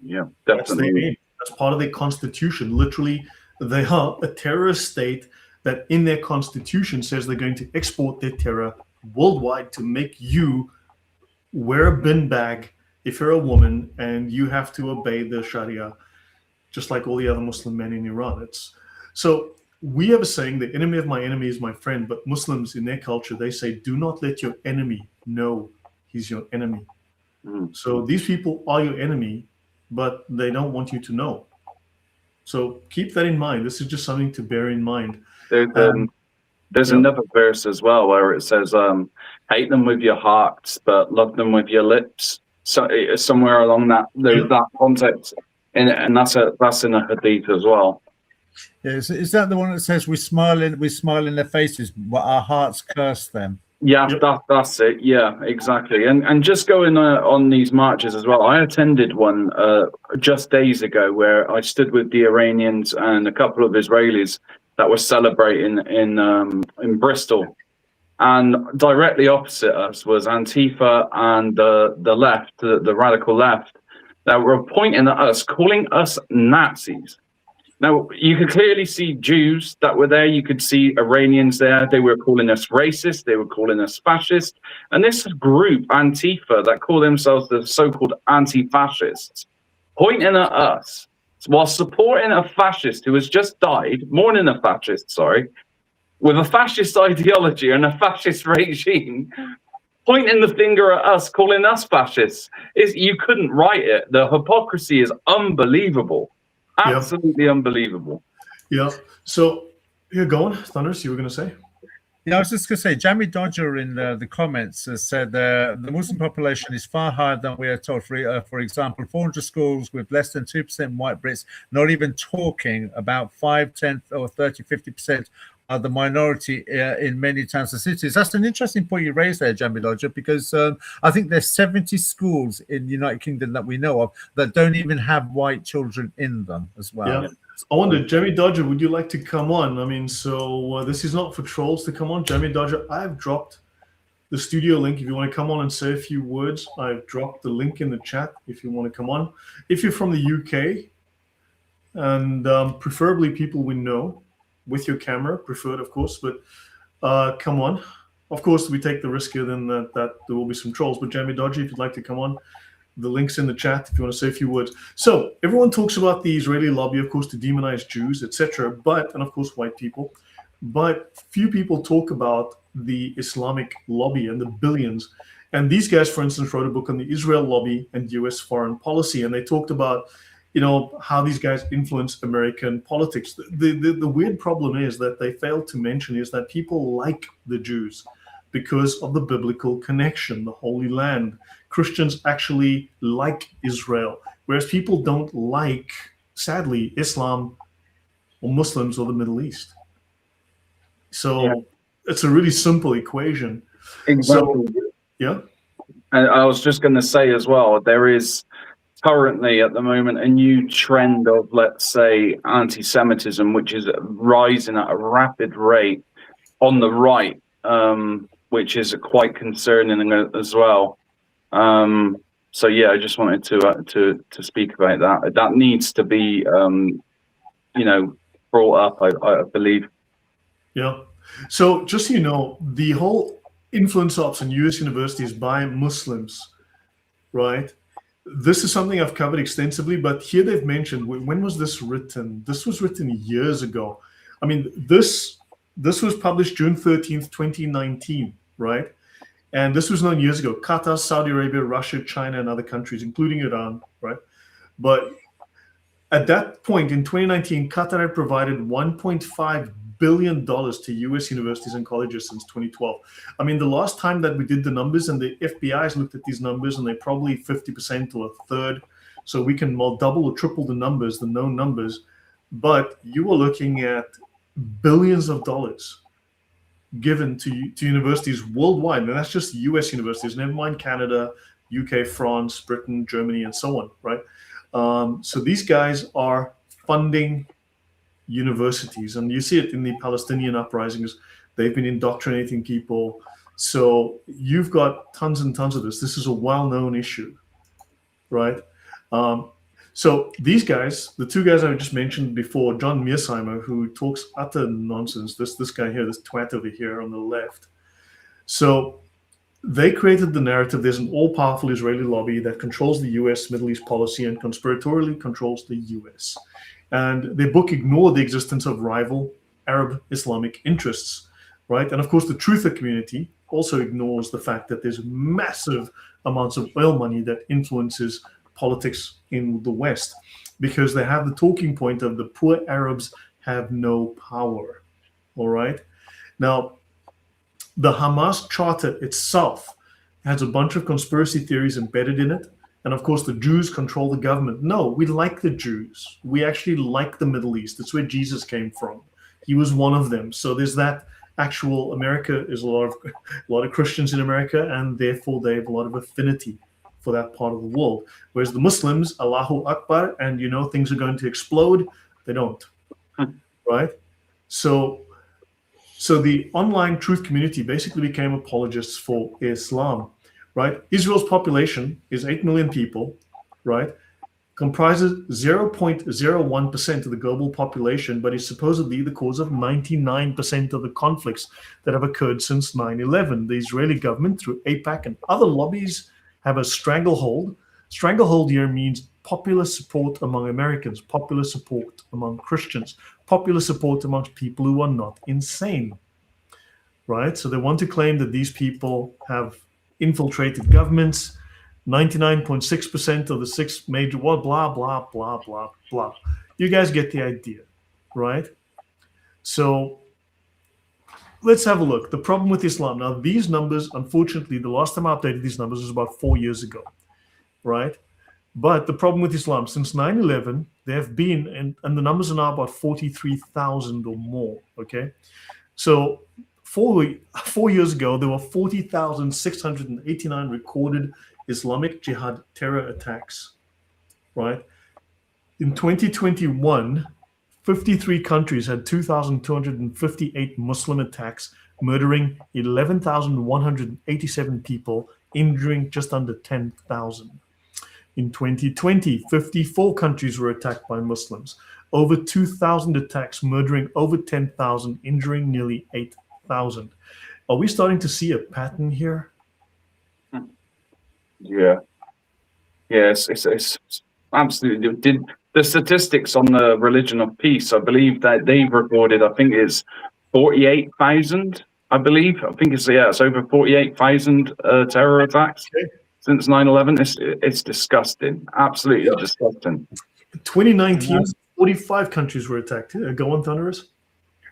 Yeah, definitely. That's part of their constitution. Literally, they are a terrorist state that in their constitution says they're going to export their terror worldwide to make you wear a bin bag if you're a woman, and you have to obey the Sharia, just like all the other Muslim men in Iran. So we have a saying, the enemy of my enemy is my friend, but Muslims in their culture, they say, do not let your enemy know he's your enemy. So these people are your enemy, but they don't want you to know. So keep that in mind. This is just something to bear in mind. There's another verse as well where it says, hate them with your hearts, but love them with your lips. So somewhere along that context, and that's in a hadith as well. Yeah, is that the one that says we smile in their faces, but our hearts curse them? Yeah, that's it. Yeah, exactly. And just going on these marches as well, I attended one just days ago where I stood with the Iranians and a couple of Israelis that were celebrating in Bristol, and directly opposite us was Antifa and the left, the radical left, that were pointing at us, calling us Nazis. Now, you could clearly see Jews that were there. You could see Iranians there. They were calling us racist. They were calling us fascist. And this group, Antifa, that call themselves the so-called anti-fascists, pointing at us while supporting a fascist who has just died, mourning a fascist, with a fascist ideology and a fascist regime, pointing the finger at us, calling us fascists. You couldn't write it. The hypocrisy is unbelievable. Absolutely unbelievable. Yeah. So you're going, Thunderous, you were going to say? Yeah, I was just going to say, Jamie Dodger in the comments has said the Muslim population is far higher than we are told. For example, 400 schools with less than 2% white Brits, not even talking about 5, 10, or 30, 50% are the minority in many towns and cities. That's an interesting point you raised there, Jamie Dodger, because I think there's 70 schools in the United Kingdom that we know of that don't even have white children in them as well. Yeah. I wonder, Jamie Dodger, would you like to come on? I mean, so this is not for trolls to come on. Jamie Dodger, I've dropped the studio link. If you want to come on and say a few words, I've dropped the link in the chat if you want to come on. If you're from the UK, and preferably people we know, with your camera, preferred, of course, but come on. Of course, we take the risk here then that there will be some trolls. But Jamie Dodgy, if you'd like to come on, the link's in the chat if you want to say a few words. So everyone talks about the Israeli lobby, of course, to demonize Jews, etc., and of course, white people. But few people talk about the Islamic lobby and the billions. And these guys, for instance, wrote a book on the Israel lobby and U.S. foreign policy, and they talked about how these guys influence American politics. The weird problem is that they failed to mention is that people like the Jews because of the biblical connection, the Holy Land. Christians actually like Israel, whereas people don't like, sadly, Islam or Muslims or the Middle East. So it's a really simple equation. Exactly. So, yeah. And I was just going to say as well, there is currently at the moment a new trend of, let's say, anti-Semitism, which is rising at a rapid rate on the right, which is quite concerning as well. So yeah, I just wanted to speak about that. That needs to be brought up, I believe. Yeah. So just so you know, the whole influence ops in US universities by Muslims, right? This is something I've covered extensively, but here they've mentioned, when was this written? This was written years ago. I mean, this was published June 13th, 2019, right? And this was known years ago. Qatar, Saudi Arabia, Russia, China, and other countries, including Iran, right? But at that point in 2019, Qatar had provided $1.5 billion to US universities and colleges since 2012. I mean, the last time that we did the numbers, and the FBI has looked at these numbers, and they're probably 50% or a third. So we can double or triple the numbers, the known numbers. But you are looking at billions of dollars given to universities worldwide. And that's just US universities, never mind Canada, UK, France, Britain, Germany, and so on, right? So these guys are funding universities, and you see it in the Palestinian uprisings. They've been indoctrinating people. So you've got tons and tons of this. This is a well-known issue, right? So these guys, the two guys I just mentioned before, John Mearsheimer, who talks utter nonsense, this guy here, this twat over here on the left. So they created the narrative there's an all-powerful Israeli lobby that controls the US Middle East policy and conspiratorially controls the US. And their book ignored the existence of rival Arab Islamic interests, right? And of course, the truther community also ignores the fact that there's massive amounts of oil money that influences politics in the West, because they have the talking point of the poor Arabs have no power, all right? Now, the Hamas charter itself has a bunch of conspiracy theories embedded in it. And of course, the Jews control the government. No, we like the Jews. We actually like the Middle East. That's where Jesus came from. He was one of them. So there's that actual America is a lot of Christians in America, and therefore they have a lot of affinity for that part of the world. Whereas the Muslims, Allahu Akbar, and things are going to explode. They don't, right? So the online truth community basically became apologists for Islam, right? Israel's population is 8 million people, right? Comprises 0.01% of the global population, but is supposedly the cause of 99% of the conflicts that have occurred since 9/11. The Israeli government, through AIPAC and other lobbies, have a stranglehold. Stranglehold here means popular support among Americans, popular support among Christians, popular support amongst people who are not insane, right? So they want to claim that these people have infiltrated governments. 99.6% of the six major, blah, blah, blah, blah, blah. You guys get the idea, right? So let's have a look. The problem with Islam. Now, these numbers, unfortunately, the last time I updated these numbers was about 4 years ago, right? But the problem with Islam, since 9/11, there have been, and the numbers are now about 43,000 or more, okay? So 4 years ago, there were 40,689 recorded Islamic Jihad terror attacks, right? In 2021, 53 countries had 2,258 Muslim attacks, murdering 11,187 people, injuring just under 10,000. In 2020, 54 countries were attacked by Muslims, over 2,000 attacks, murdering over 10,000, injuring nearly 8,000. Are we starting to see a pattern here? Yeah. Yes, it's absolutely. The statistics on the religion of peace, I believe that they've recorded, I think it's 48,000, I believe. I think it's over 48,000 terror attacks since 9/11. It's disgusting. Absolutely disgusting. 2019, 45 countries were attacked. Go on, Thunderous.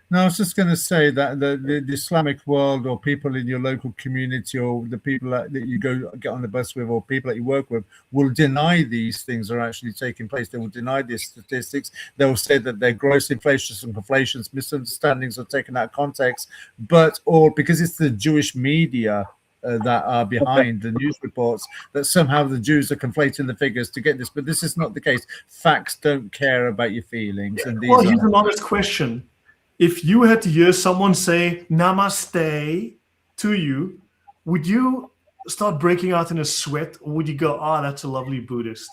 No, I was just going to say that the Islamic world, or people in your local community, or the people that you get on the bus with, or people that you work with, will deny these things are actually taking place. They will deny these statistics. They will say that they're gross inflations and conflations, misunderstandings are taken out of context, or because it's the Jewish media that are behind the news reports, that somehow the Jews are conflating the figures to get this. But this is not the case. Facts don't care about your feelings. And well, here's an honest question. If you had to hear someone say namaste to you, would you start breaking out in a sweat, or would you go, that's a lovely Buddhist?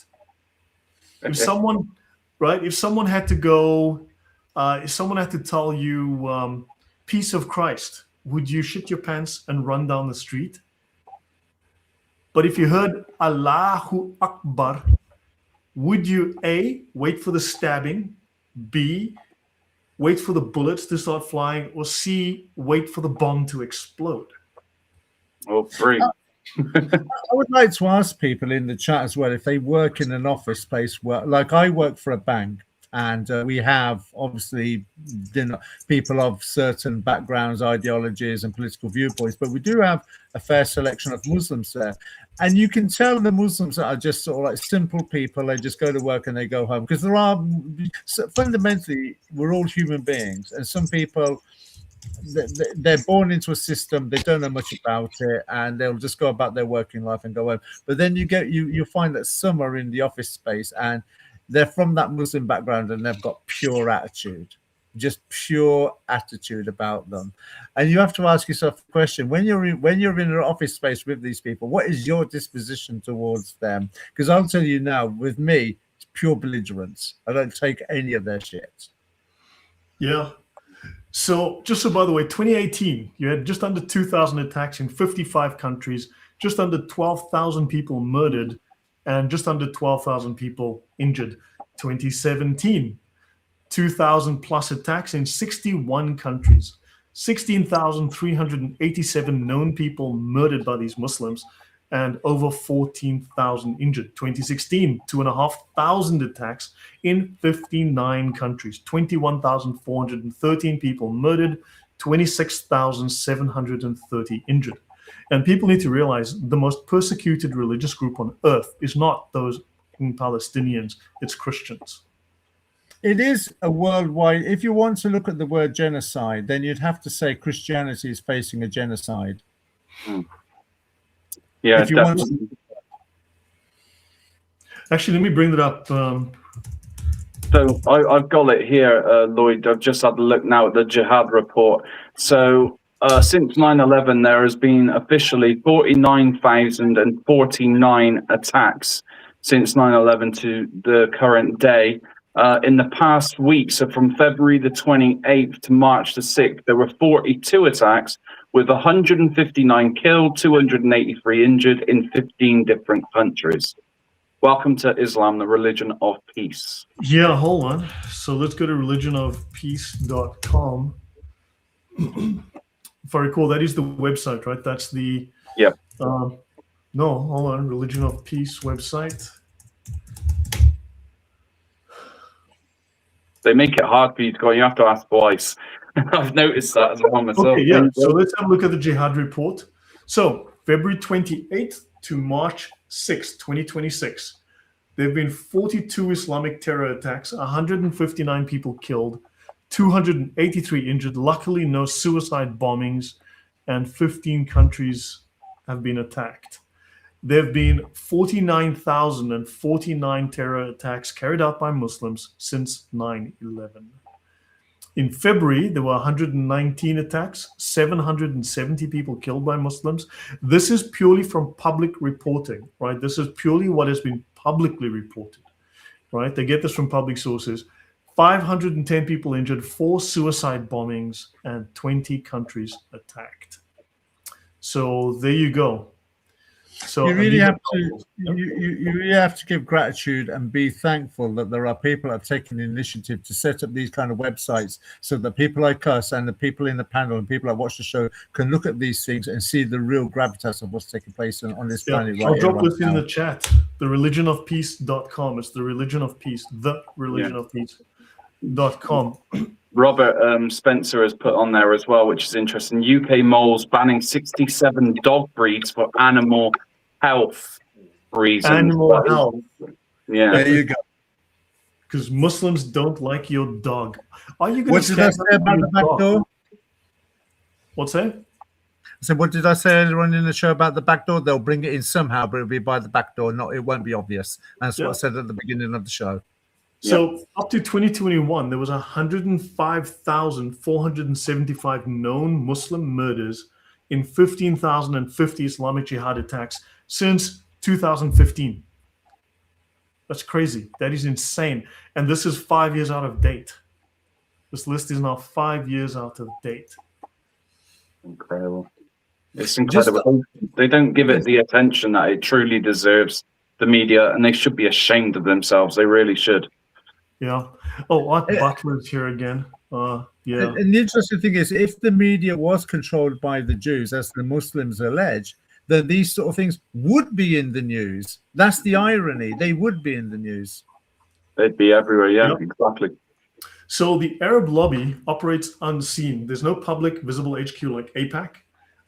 If someone had to go, if someone had to tell you peace of Christ, would you shit your pants and run down the street? But if you heard Allahu Akbar, would you A, wait for the stabbing, B, wait for the bullets to start flying, or C, wait for the bomb to explode? Oh, three. I would like to ask people in the chat as well, if they work in an office space where, like I work for a bank, And we have obviously people of certain backgrounds, ideologies, and political viewpoints, but we do have a fair selection of Muslims there. And you can tell the Muslims are just sort of like simple people. They just go to work and they go home, because fundamentally, we're all human beings. And some people, they're born into a system, they don't know much about it, and they'll just go about their working life and go home. But then you find that some are in the office space and they're from that Muslim background and they've got pure attitude, just pure attitude about them. And you have to ask yourself the question, when you're in an office space with these people, what is your disposition towards them? Because I'll tell you now, with me, it's pure belligerence. I don't take any of their shit. Yeah. So just so by the way, 2018, you had just under 2,000 attacks in 55 countries, just under 12,000 people murdered, and just under 12,000 people injured. 2017, 2,000 plus attacks in 61 countries, 16,387 known people murdered by these Muslims, and over 14,000 injured. 2016, 2,500 attacks in 59 countries, 21,413 people murdered, 26,730 injured. And people need to realize the most persecuted religious group on earth is not those Palestinians, it's Christians. It is a worldwide, if you want to look at the word genocide, then you'd have to say Christianity is facing a genocide. Yeah, if you want to... Actually, let me bring that up. So I've got it here, Lloyd. I've just had a look now at the jihad report. So since 9/11, there has been officially 49,049 attacks since 9/11 to the current day. In the past week, so from February the 28th to March the 6th, there were 42 attacks with 159 killed, 283 injured in 15 different countries. Welcome to Islam, the religion of peace. Yeah, hold on. So let's go to religionofpeace.com. If I recall, that is the website, right? That's the... Yeah. No, hold on. Religion of Peace website. They make it hard for you to go. You have to ask twice. I've noticed that as well myself. Okay, yeah. So let's have a look at the jihad report. So February 28th to March 6th, 2026, there have been 42 Islamic terror attacks, 159 people killed, 283 injured. Luckily, no suicide bombings, and 15 countries have been attacked. There have been 49,049 terror attacks carried out by Muslims since 9/11. In February, there were 119 attacks, 770 people killed by Muslims. This is purely from public reporting, right? This is purely what has been publicly reported, right? They get this from public sources. 510 people injured, 4 suicide bombings, and 20 countries attacked. So there you go. So you really have to give gratitude and be thankful that there are people that have taken the initiative to set up these kind of websites so that people like us and the people in the panel and people that watch the show can look at these things and see the real gravitas of what's taking place on this planet. I'll drop this in the chat. The religionofpeace.com. It's the religion of peace. The religion of peace.com. Robert Spencer has put on there as well, which is interesting. UK moles banning 67 dog breeds for animal health reasons. Animal health. Yeah. There you go. Because Muslims don't like your dog. Are you going What did I say about the back door? What's that? So what did I say earlier on in the show about the back door? They'll bring it in somehow, but it'll be by the back door. It won't be obvious. That's what I said at the beginning of the show. So up to 2021, there was 105,475 known Muslim murders in 15,050 Islamic Jihad attacks since 2015. That's crazy. That is insane. And this is 5 years out of date. This list is now 5 years out of date. Incredible. It's incredible. They don't give it the attention that it truly deserves, the media, and they should be ashamed of themselves. They really should. Yeah. Oh, Art Butler's here again. Yeah. And the interesting thing is, if the media was controlled by the Jews, as the Muslims allege, then these sort of things would be in the news. That's the irony. They would be in the news. It'd be everywhere. Yeah, Yep. exactly. So the Arab lobby operates unseen. There's no public visible HQ like APAC.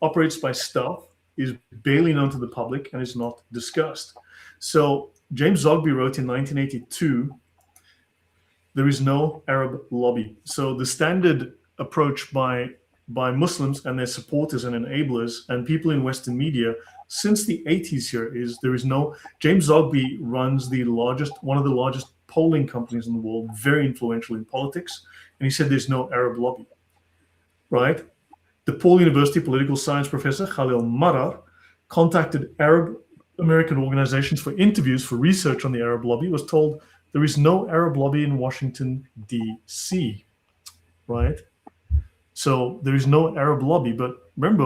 Operates by stealth, is barely known to the public, and is not discussed. So James Zogby wrote in 1982, there is no Arab lobby. So the standard approach by Muslims and their supporters and enablers and people in Western media since the 80s here is there is no. James Zogby runs one of the largest polling companies in the world, very influential in politics, and he said there's no Arab lobby, right? DePaul University political science professor Khalil Marar contacted Arab American organizations for interviews for research on the Arab lobby, was told there is no Arab lobby in Washington, D.C., right? So there is no Arab lobby. But remember,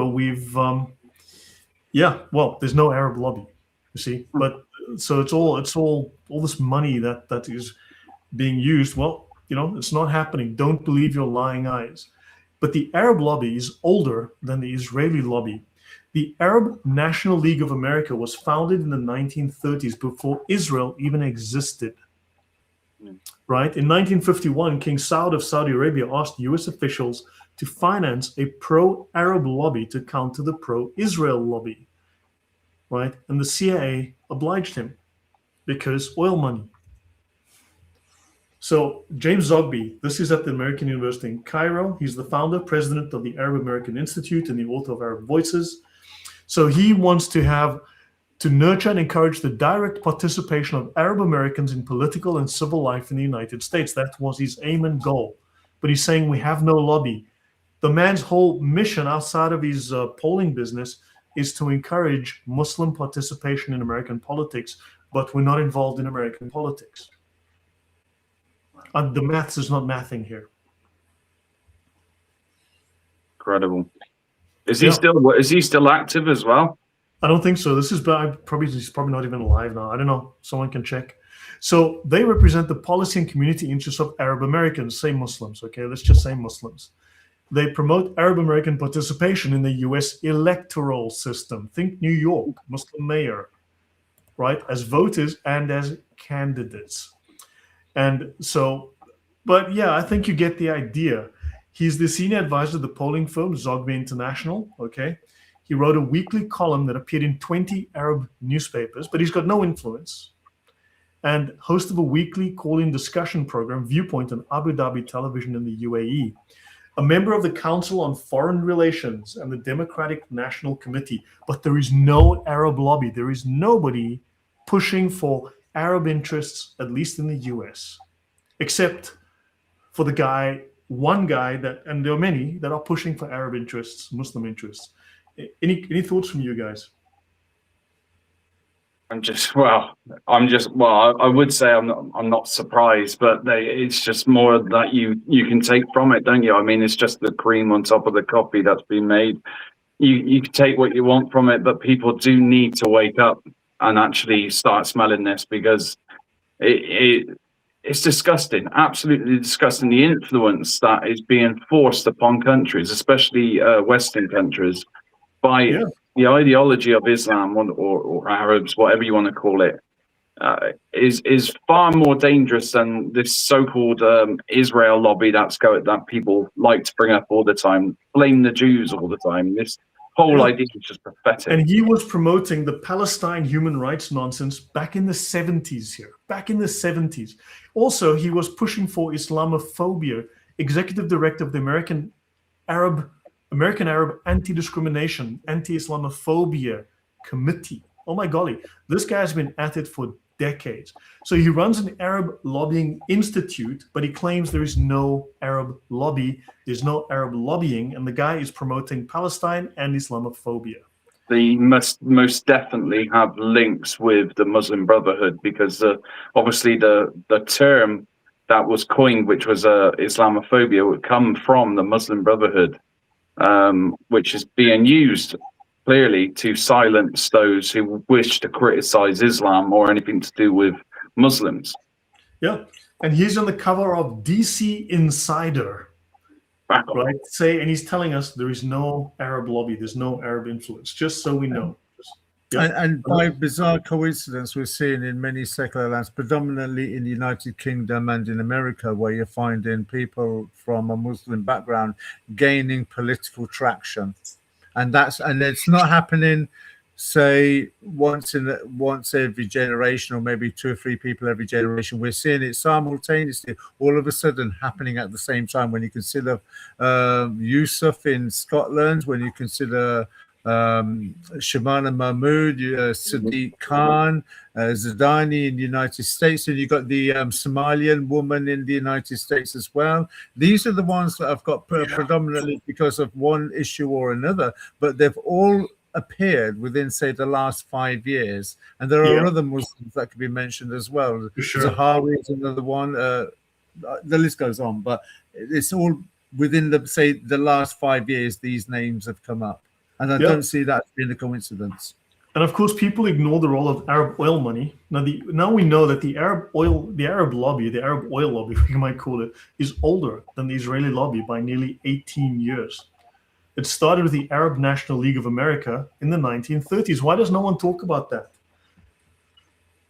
there's no Arab lobby, you see. But so it's all this money that is being used. Well, it's not happening. Don't believe your lying eyes. But the Arab lobby is older than the Israeli lobby. The Arab National League of America was founded in the 1930s before Israel even existed. Right? In 1951, King Saud of Saudi Arabia asked US officials to finance a pro-Arab lobby to counter the pro-Israel lobby. Right? And the CIA obliged him because oil money. So James Zogby, this is at the American University in Cairo. He's the founder, president of the Arab American Institute and the author of Arab Voices. So he wants to nurture and encourage the direct participation of Arab Americans in political and civil life in the United States. That was his aim and goal. But he's saying we have no lobby. The man's whole mission outside of his polling business is to encourage Muslim participation in American politics, but we're not involved in American politics. The maths is not mathing here. Incredible. Is he still active as well? I don't think so. He's probably not even alive now. I don't know. Someone can check. So they represent the policy and community interests of Arab Americans, say Muslims. Okay, let's just say Muslims. They promote Arab American participation in the U.S. electoral system. Think New York, Muslim mayor, right, as voters and as candidates. And so, but yeah, I think you get the idea. He's the senior advisor of the polling firm Zogby International. Okay, he wrote a weekly column that appeared in 20 Arab newspapers, but he's got no influence. And host of a weekly call-in discussion program, Viewpoint, on Abu Dhabi television in the UAE. A member of the Council on Foreign Relations and the Democratic National Committee. But there is no Arab lobby. There is nobody pushing for Arab interests, at least in the US, except for one guy and there are many that are pushing for Arab interests, Muslim interests. Any thoughts from you guys? I would say I'm not surprised, but it's just more that you can take from it, don't you? I mean, it's just the cream on top of the coffee that's been made. You can take what you want from it, but people do need to wake up and actually start smelling this, because it's disgusting, absolutely disgusting. The influence that is being forced upon countries, especially Western countries, by the ideology of Islam or Arabs, whatever you want to call it, is far more dangerous than this so-called Israel lobby that people like to bring up all the time, blame the Jews all the time. This whole idea is just pathetic. And he was promoting the Palestine human rights nonsense back in the 70s here, back in the 70s. Also, he was pushing for Islamophobia, executive director of the American Arab Anti-Discrimination, Anti-Islamophobia Committee. Oh my golly, this guy's been at it for decades. So he runs an Arab lobbying institute, but he claims there is no Arab lobby, there's no Arab lobbying, and the guy is promoting Palestine and Islamophobia. They must most definitely have links with the Muslim Brotherhood, because obviously the term that was coined, which was Islamophobia, would come from the Muslim Brotherhood, which is being used clearly to silence those who wish to criticize Islam or anything to do with Muslims. Yeah, and he's on the cover of DC Insider, right? And he's telling us there is no Arab lobby, there's no Arab influence, just so we know. And by bizarre coincidence, we're seeing in many secular lands, predominantly in the United Kingdom and in America, where you're finding people from a Muslim background gaining political traction, and it's not happening, say, once every generation, or maybe 2 or 3 people every generation. We're seeing it simultaneously, all of a sudden, happening at the same time. When you consider Yusuf in Scotland, when you consider Shabana Mahmood, Sadiq Khan, Zidani in the United States, and you've got the Somalian woman in the United States as well. These are the ones that have got predominantly because of one issue or another, but they've all appeared within, say, the last 5 years. And there are other Muslims that could be mentioned as well. Sure. Zahari is another one. The list goes on, but it's all within the last 5 years. These names have come up. And I don't see that being a coincidence. And of course, people ignore the role of Arab oil money. Now we know that the Arab oil lobby, we might call it, is older than the Israeli lobby by nearly 18 years. It started with the Arab National League of America in the 1930s. Why does no one talk about that?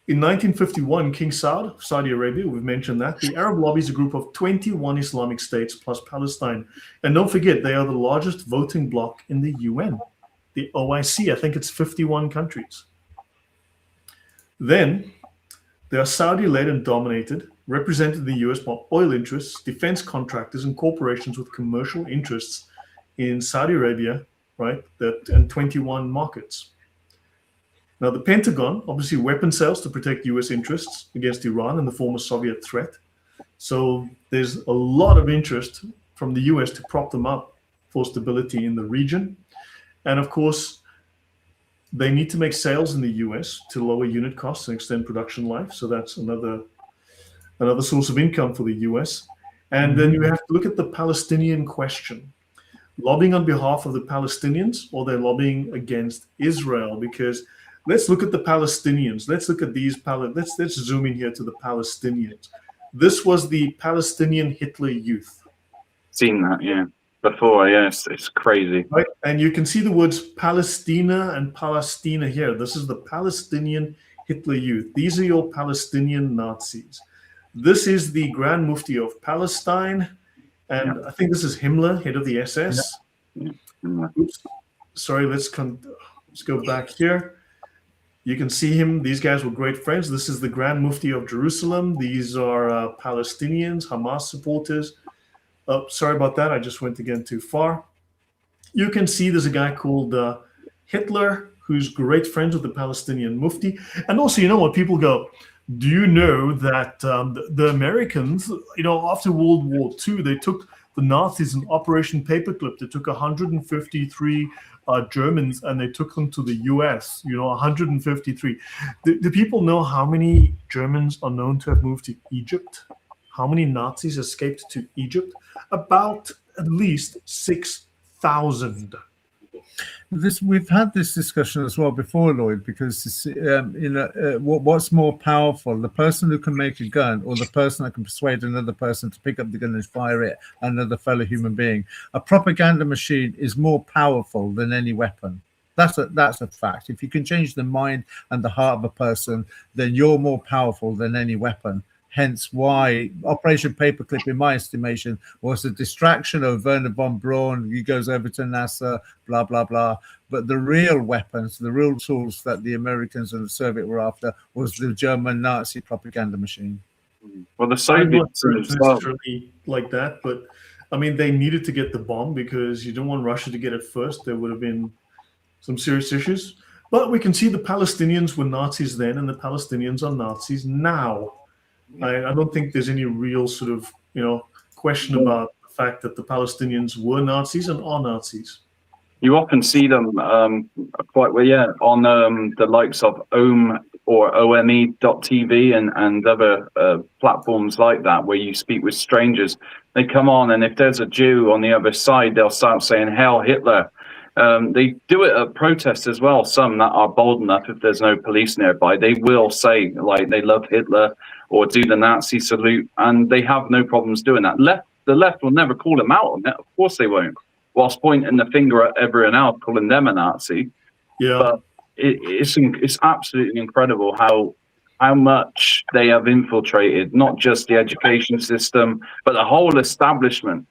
In 1951, King Saud of Saudi Arabia, we've mentioned that, the Arab lobby is a group of 21 Islamic states plus Palestine. And don't forget, they are the largest voting bloc in the UN, the OIC. I think it's 51 countries. Then they are Saudi-led and dominated, represented in the US by oil interests, defense contractors, and corporations with commercial interests in Saudi Arabia, right, and 21 markets. Now, the Pentagon, obviously weapon sales to protect US interests against Iran and the former Soviet threat. So there's a lot of interest from the US to prop them up for stability in the region. And of course, they need to make sales in the US to lower unit costs and extend production life. So that's another source of income for the US. And then you have to look at the Palestinian question. Lobbying on behalf of the Palestinians, or they're lobbying against Israel, because let's look at the Palestinians. Let's look at these. Let's zoom in here to the Palestinians. This was the Palestinian Hitler Youth. Seen that, yeah. Before, yes, it's crazy. Right, and you can see the words Palestina and Palestina here. This is the Palestinian Hitler Youth. These are your Palestinian Nazis. This is the Grand Mufti of Palestine, and I think this is Himmler, head of the SS. Oops, sorry. Let's go back here. You can see him. These guys were great friends. This is the Grand Mufti of Jerusalem. These are Palestinians, Hamas supporters. Sorry about that. I just went again too far. You can see there's a guy called Hitler, who's great friends with the Palestinian Mufti. And also, you know what? People go, do you know that the Americans, after World War II, they took the Nazis in Operation Paperclip. They took 153 Germans and they took them to the US, 153. Do people know how many Germans are known to have moved to Egypt? How many Nazis escaped to Egypt? About at least 6,000. We've had this discussion as well before, Lloyd, because what's more powerful, the person who can make a gun or the person that can persuade another person to pick up the gun and fire it at another fellow human being? A propaganda machine is more powerful than any weapon. That's a fact. If you can change the mind and the heart of a person, then you're more powerful than any weapon. Hence why Operation Paperclip, in my estimation, was a distraction of Werner von Braun. He goes over to NASA, blah, blah, blah. But the real weapons, the real tools that the Americans and the Soviet were after was the German Nazi propaganda machine. Well, the Soviets necessarily like that, but I mean, they needed to get the bomb because you don't want Russia to get it first. There would have been some serious issues. But we can see the Palestinians were Nazis then and the Palestinians are Nazis now. I don't think there's any real sort of, question about the fact that the Palestinians were Nazis and are Nazis. You often see them quite well, on the likes of OME or OME.tv and other platforms like that, where you speak with strangers. They come on, and if there's a Jew on the other side, they'll start saying, "Hail Hitler." They do it at protests as well. Some that are bold enough, if there's no police nearby, they will say, like, they love Hitler or do the Nazi salute, and they have no problems doing that. The left will never call them out on it. Of course they won't. Whilst pointing the finger at everyone else, calling them a Nazi. Yeah. But it's absolutely incredible how much they have infiltrated not just the education system, but the whole establishment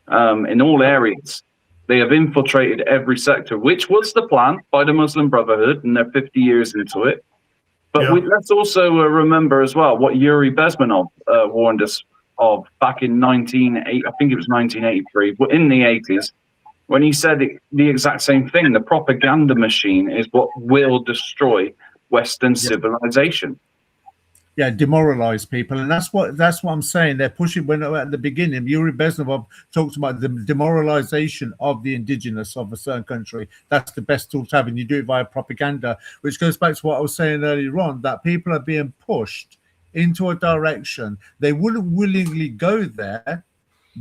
in all areas. They have infiltrated every sector, which was the plan by the Muslim Brotherhood, and they're 50 years into it. But let's also remember as well what Yuri Bezmenov warned us of back in 1983, in the 80s, when he said the exact same thing. The propaganda machine is what will destroy Western civilization. Yeah, demoralize people, and that's what I'm saying. They're pushing. When at the beginning, Yuri Bezmenov talks about the demoralization of the indigenous of a certain country. That's the best tool to have, and you do it via propaganda, which goes back to what I was saying earlier on, that people are being pushed into a direction they wouldn't willingly go there,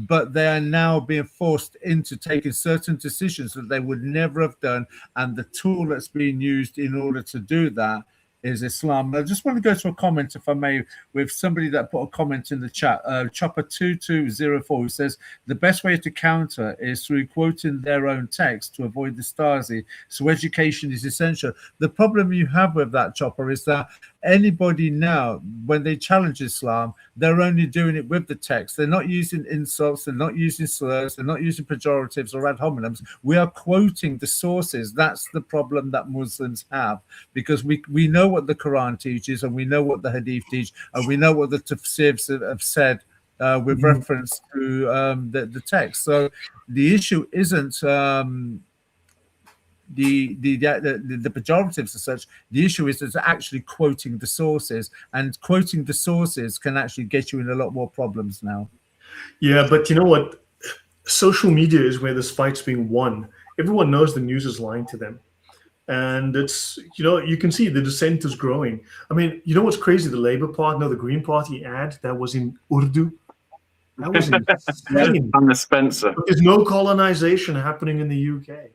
but they are now being forced into taking certain decisions that they would never have done, and the tool that's being used in order to do that is Islam. I just want to go to a comment, if I may, with somebody that put a comment in the chat, Chopper2204, who says the best way to counter is through quoting their own text to avoid the Stasi. So education is essential. The problem you have with that, Chopper, is that anybody now, when they challenge Islam, they're only doing it with the text. They're not using insults, they're not using slurs, they're not using pejoratives or ad hominems. We are quoting the sources. That's the problem that Muslims have, because we know what the Quran teaches, and we know what the Hadith teach, and we know what the tafsirs have said with reference to the text. So the issue isn't the pejoratives as such. The issue is it's actually quoting the sources, and quoting the sources can actually get you in a lot more problems now. Yeah, but you know what? Social media is where this fight's being won. Everyone knows the news is lying to them. And it's, you can see the dissent is growing. I mean, you know what's crazy? The Labour Party, no, the Green Party ad that was in Urdu. That was insane. And the Spencer. But there's no colonization happening in the UK.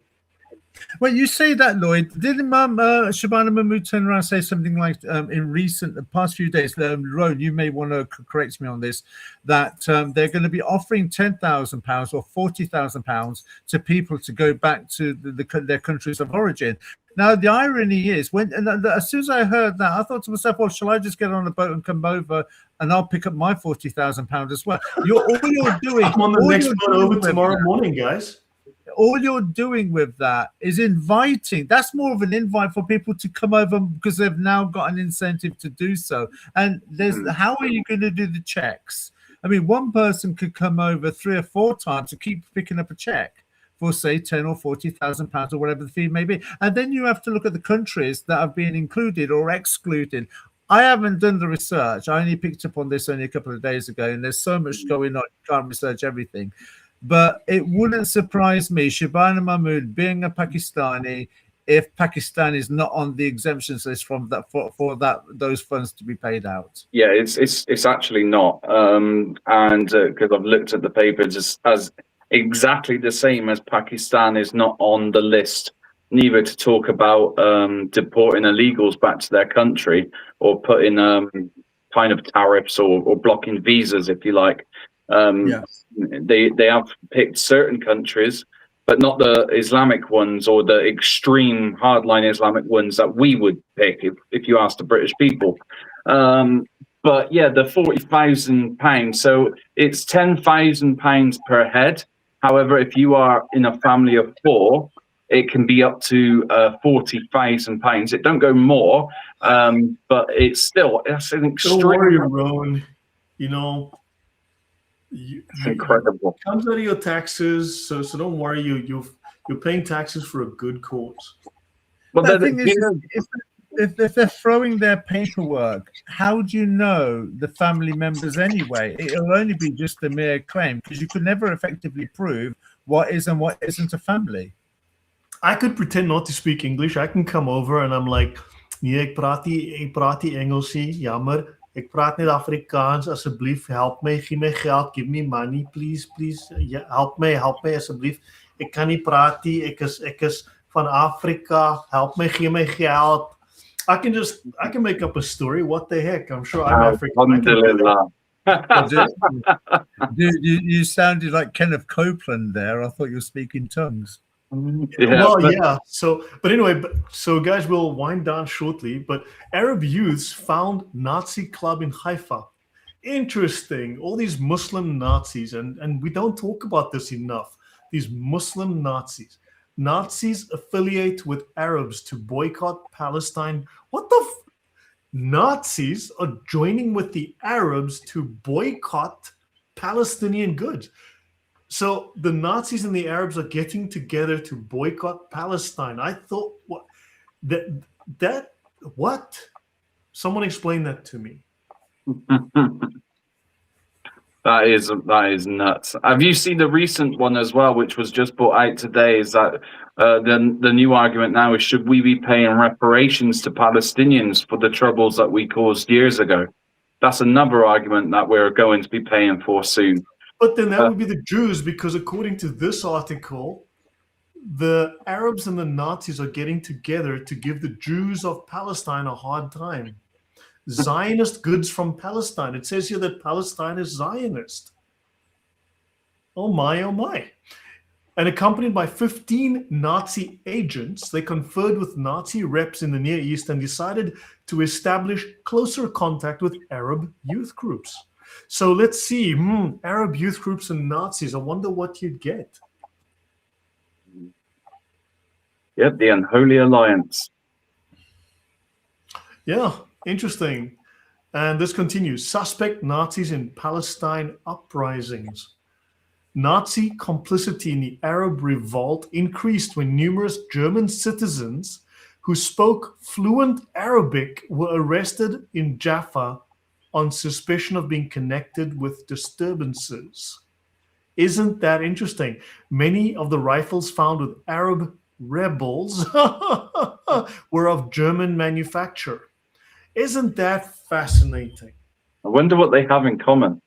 Well, you say that, Lloyd. Didn't Shabana Mahmood turn around and say something like in the past few days, Rowan, you may want to correct me on this, that they're going to be offering £10,000 or £40,000 to people to go back to their countries of origin. Now, the irony is, as soon as I heard that, I thought to myself, well, shall I just get on a boat and come over and I'll pick up my £40,000 as well? All you're doing... I'm on the next boat over tomorrow morning, guys. All you're doing with that is inviting. That's more of an invite for people to come over because they've now got an incentive to do so. And how are you going to do the checks? I mean, one person could come over 3 or 4 times to keep picking up a check for, say, £10,000 or £40,000 or whatever the fee may be. And then you have to look at the countries that have been included or excluded. I haven't done the research. I only picked up on this only a couple of days ago, and there's so much going on. You can't research everything. But it wouldn't surprise me, Shabana Mahmood being a Pakistani, if Pakistan is not on the exemptions list from that for those funds to be paid out. Yeah, it's actually not, and because I've looked at the papers as exactly the same as Pakistan is not on the list, neither to talk about deporting illegals back to their country or putting kind of tariffs or blocking visas, if you like. They have picked certain countries, but not the Islamic ones or the extreme hardline Islamic ones that we would pick if you ask the British people. But yeah, the £40,000. So it's £10,000 per head. However, if you are in a family of 4, it can be up to £40,000. It don't go more, but it's an extreme. Don't worry, Rowan. It's incredible. It comes out of your taxes, so don't worry. You're paying taxes for a good cause. But the thing is, if they're throwing their paperwork, how do you know the family members anyway? It'll only be just a mere claim, because you could never effectively prove what is and what isn't a family. I could pretend not to speak English. I can come over and I'm like, nee, ek praat nie Engels nie, jammer. Ek praat net Afrikaans, asseblief, help my, gee my geld, give me money, please, ja, help me, asseblief. Ek kan nie praat nie, ek is van Afrika, help me, gee my geld. I can make up a story, what the heck, I'm sure I'm African. You sounded like Kenneth Copeland there. I thought you were speaking tongues. Yeah, Well, but yeah. So, but anyway, so guys, we'll wind down shortly. But Arab youths found Nazi club in Haifa. Interesting. All these Muslim Nazis, and we don't talk about this enough. These Muslim Nazis. Nazis affiliate with Arabs to boycott Palestine. What the Nazis are joining with the Arabs to boycott Palestinian goods. So the Nazis and the Arabs are getting together to boycott Palestine. I thought what that what? Someone explain that to me. that is nuts. Have you seen the recent one as well, which was just brought out today? Is that the new argument now is, should we be paying reparations to Palestinians for the troubles that we caused years ago? That's another argument that we're going to be paying for soon. But then that would be the Jews, because according to this article, the Arabs and the Nazis are getting together to give the Jews of Palestine a hard time. Zionist goods from Palestine. It says here that Palestine is Zionist. Oh my, oh my. And accompanied by 15 Nazi agents, they conferred with Nazi reps in the Near East and decided to establish closer contact with Arab youth groups. So let's see, Arab youth groups and Nazis. I wonder what you'd get. Yep, the unholy alliance. Yeah, interesting. And this continues. Suspect Nazis in Palestine uprisings. Nazi complicity in the Arab revolt increased when numerous German citizens who spoke fluent Arabic were arrested in Jaffa on suspicion of being connected with disturbances. Isn't that interesting? Many of the rifles found with Arab rebels were of German manufacture. Isn't that fascinating? I wonder what they have in common.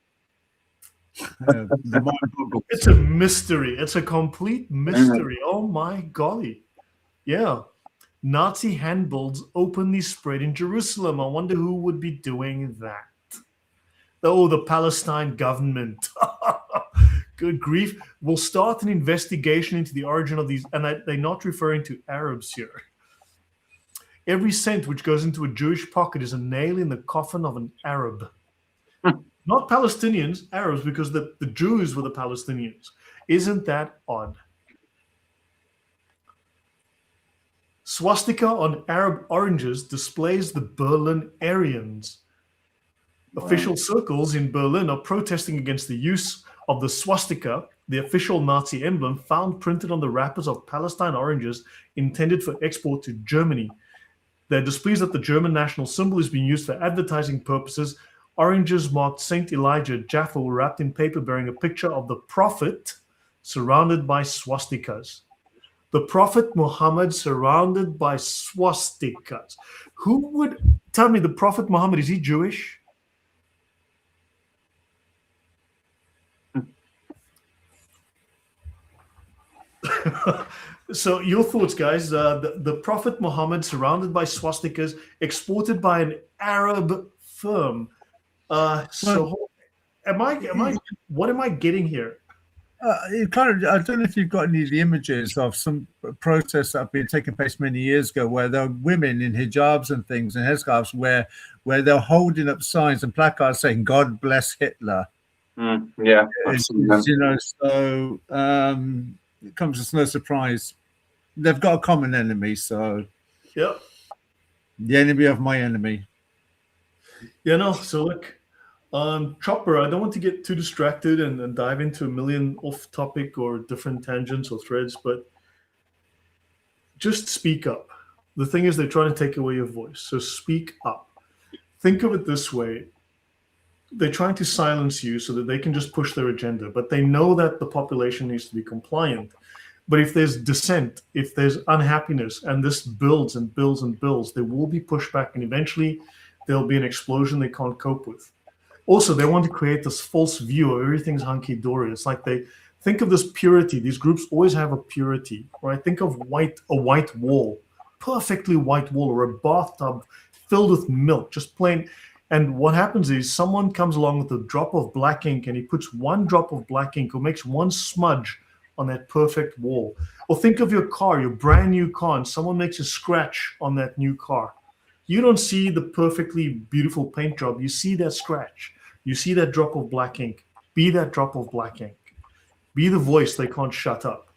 It's a mystery. It's a complete mystery. Oh my golly. Yeah. Nazi handbills openly spread in Jerusalem. I wonder who would be doing that. Oh, the Palestine government. Good grief. We'll start an investigation into the origin of these, and they're not referring to Arabs here. Every cent which goes into a Jewish pocket is a nail in the coffin of an Arab. Not Palestinians, Arabs, because the Jews were the Palestinians. Isn't that odd? Swastika on Arab oranges displays the Berlin Aryans. Wow. Official circles in Berlin are protesting against the use of the swastika, the official Nazi emblem, found printed on the wrappers of Palestine oranges intended for export to Germany. They're displeased that the German national symbol is being used for advertising purposes. Oranges marked St. Elijah at Jaffa were wrapped in paper bearing a picture of the Prophet surrounded by swastikas. The Prophet Muhammad surrounded by swastikas. Who would tell me the Prophet Muhammad, is he Jewish? So your thoughts, guys. The Prophet Muhammad surrounded by swastikas, exported by an Arab firm. So what am I getting here? I don't know if you've got any of the images of some protests that have been taking place many years ago, where there are women in hijabs and things and headscarves, where they're holding up signs and placards saying "God bless Hitler." Yeah, so it comes as no surprise. They've got a common enemy, so yep, the enemy of my enemy. So look. Chopper, I don't want to get too distracted and dive into a million off-topic or different tangents or threads, but just speak up. The thing is, they're trying to take away your voice, so speak up. Think of it this way. They're trying to silence you so that they can just push their agenda, but they know that the population needs to be compliant. But if there's dissent, if there's unhappiness, and this builds and builds and builds, there will be pushback, and eventually there'll be an explosion they can't cope with. Also, they want to create this false view of everything's hunky-dory. It's like they think of this purity. These groups always have a purity, right? Think of a white wall, perfectly white wall, or a bathtub filled with milk, just plain. And what happens is someone comes along with a drop of black ink, and he puts one drop of black ink or makes one smudge on that perfect wall. Or think of your car, your brand new car, and someone makes a scratch on that new car. You don't see the perfectly beautiful paint job. You see that scratch. You see that drop of black ink. Be that drop of black ink. Be the voice they can't shut up,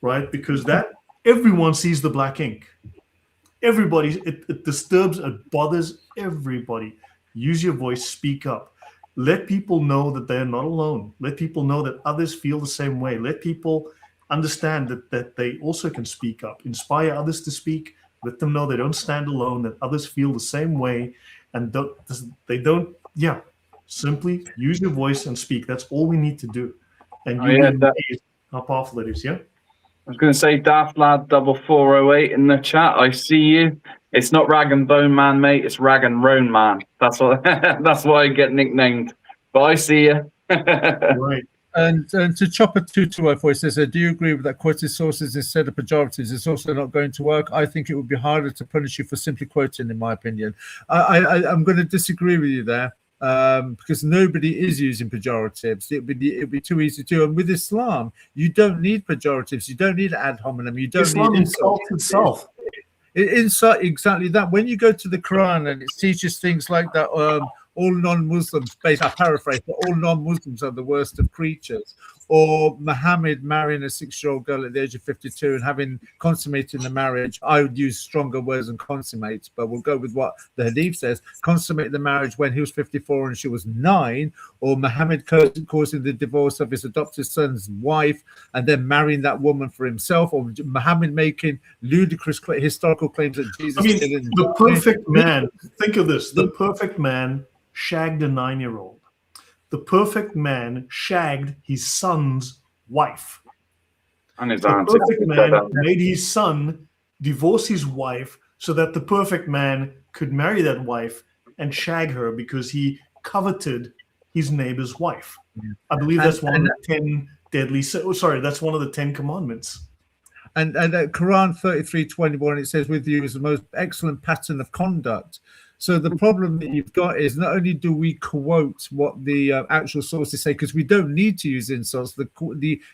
right? Because that everyone sees the black ink. Everybody, it disturbs, it bothers everybody. Use your voice, speak up. Let people know that they're not alone. Let people know that others feel the same way. Let people understand that they also can speak up. Inspire others to speak. Let them know they don't stand alone, that others feel the same way. And simply use your voice and speak. That's all we need to do. And you will amazed how powerful it is, yeah? I was going to say, Daft Lad 4408 in the chat. I see you. It's not Rag and Bone Man, mate. It's Rag and Roan Man. That's what. That's why I get nicknamed. But I see you. Right. And to Chopper 2204 says, do you agree with that quoted sources instead of pejoratives is also not going to work? I think it would be harder to punish you for simply quoting, in my opinion. I'm going to disagree with you there. Because nobody is using pejoratives. It'd be too easy to. And with Islam, you don't need pejoratives. You don't need ad hominem. You don't Islam need insults itself. Insult exactly that. When you go to the Quran and it teaches things like that, all non-Muslims, I paraphrase, but all non-Muslims are the worst of creatures. Or Muhammad marrying a 6-year-old girl at the age of 52 and having consummated the marriage. I would use stronger words than consummate, but we'll go with what the Hadith says. Consummate the marriage when he was 54 and she was 9, or Muhammad causing the divorce of his adopted son's wife and then marrying that woman for himself, or Muhammad making ludicrous historical claims that Jesus didn't. The perfect man, think of this, the perfect man shagged a 9-year-old. The perfect man shagged his son's wife. And his the aunt. perfect man made his son divorce his wife so that the perfect man could marry that wife and shag her because he coveted his neighbor's wife. I believe that's one of the 10 deadly. That's one of the 10 commandments. And Quran 33:21, it says, "With you is the most excellent pattern of conduct." So the problem that you've got is not only do we quote what the actual sources say, because we don't need to use insults.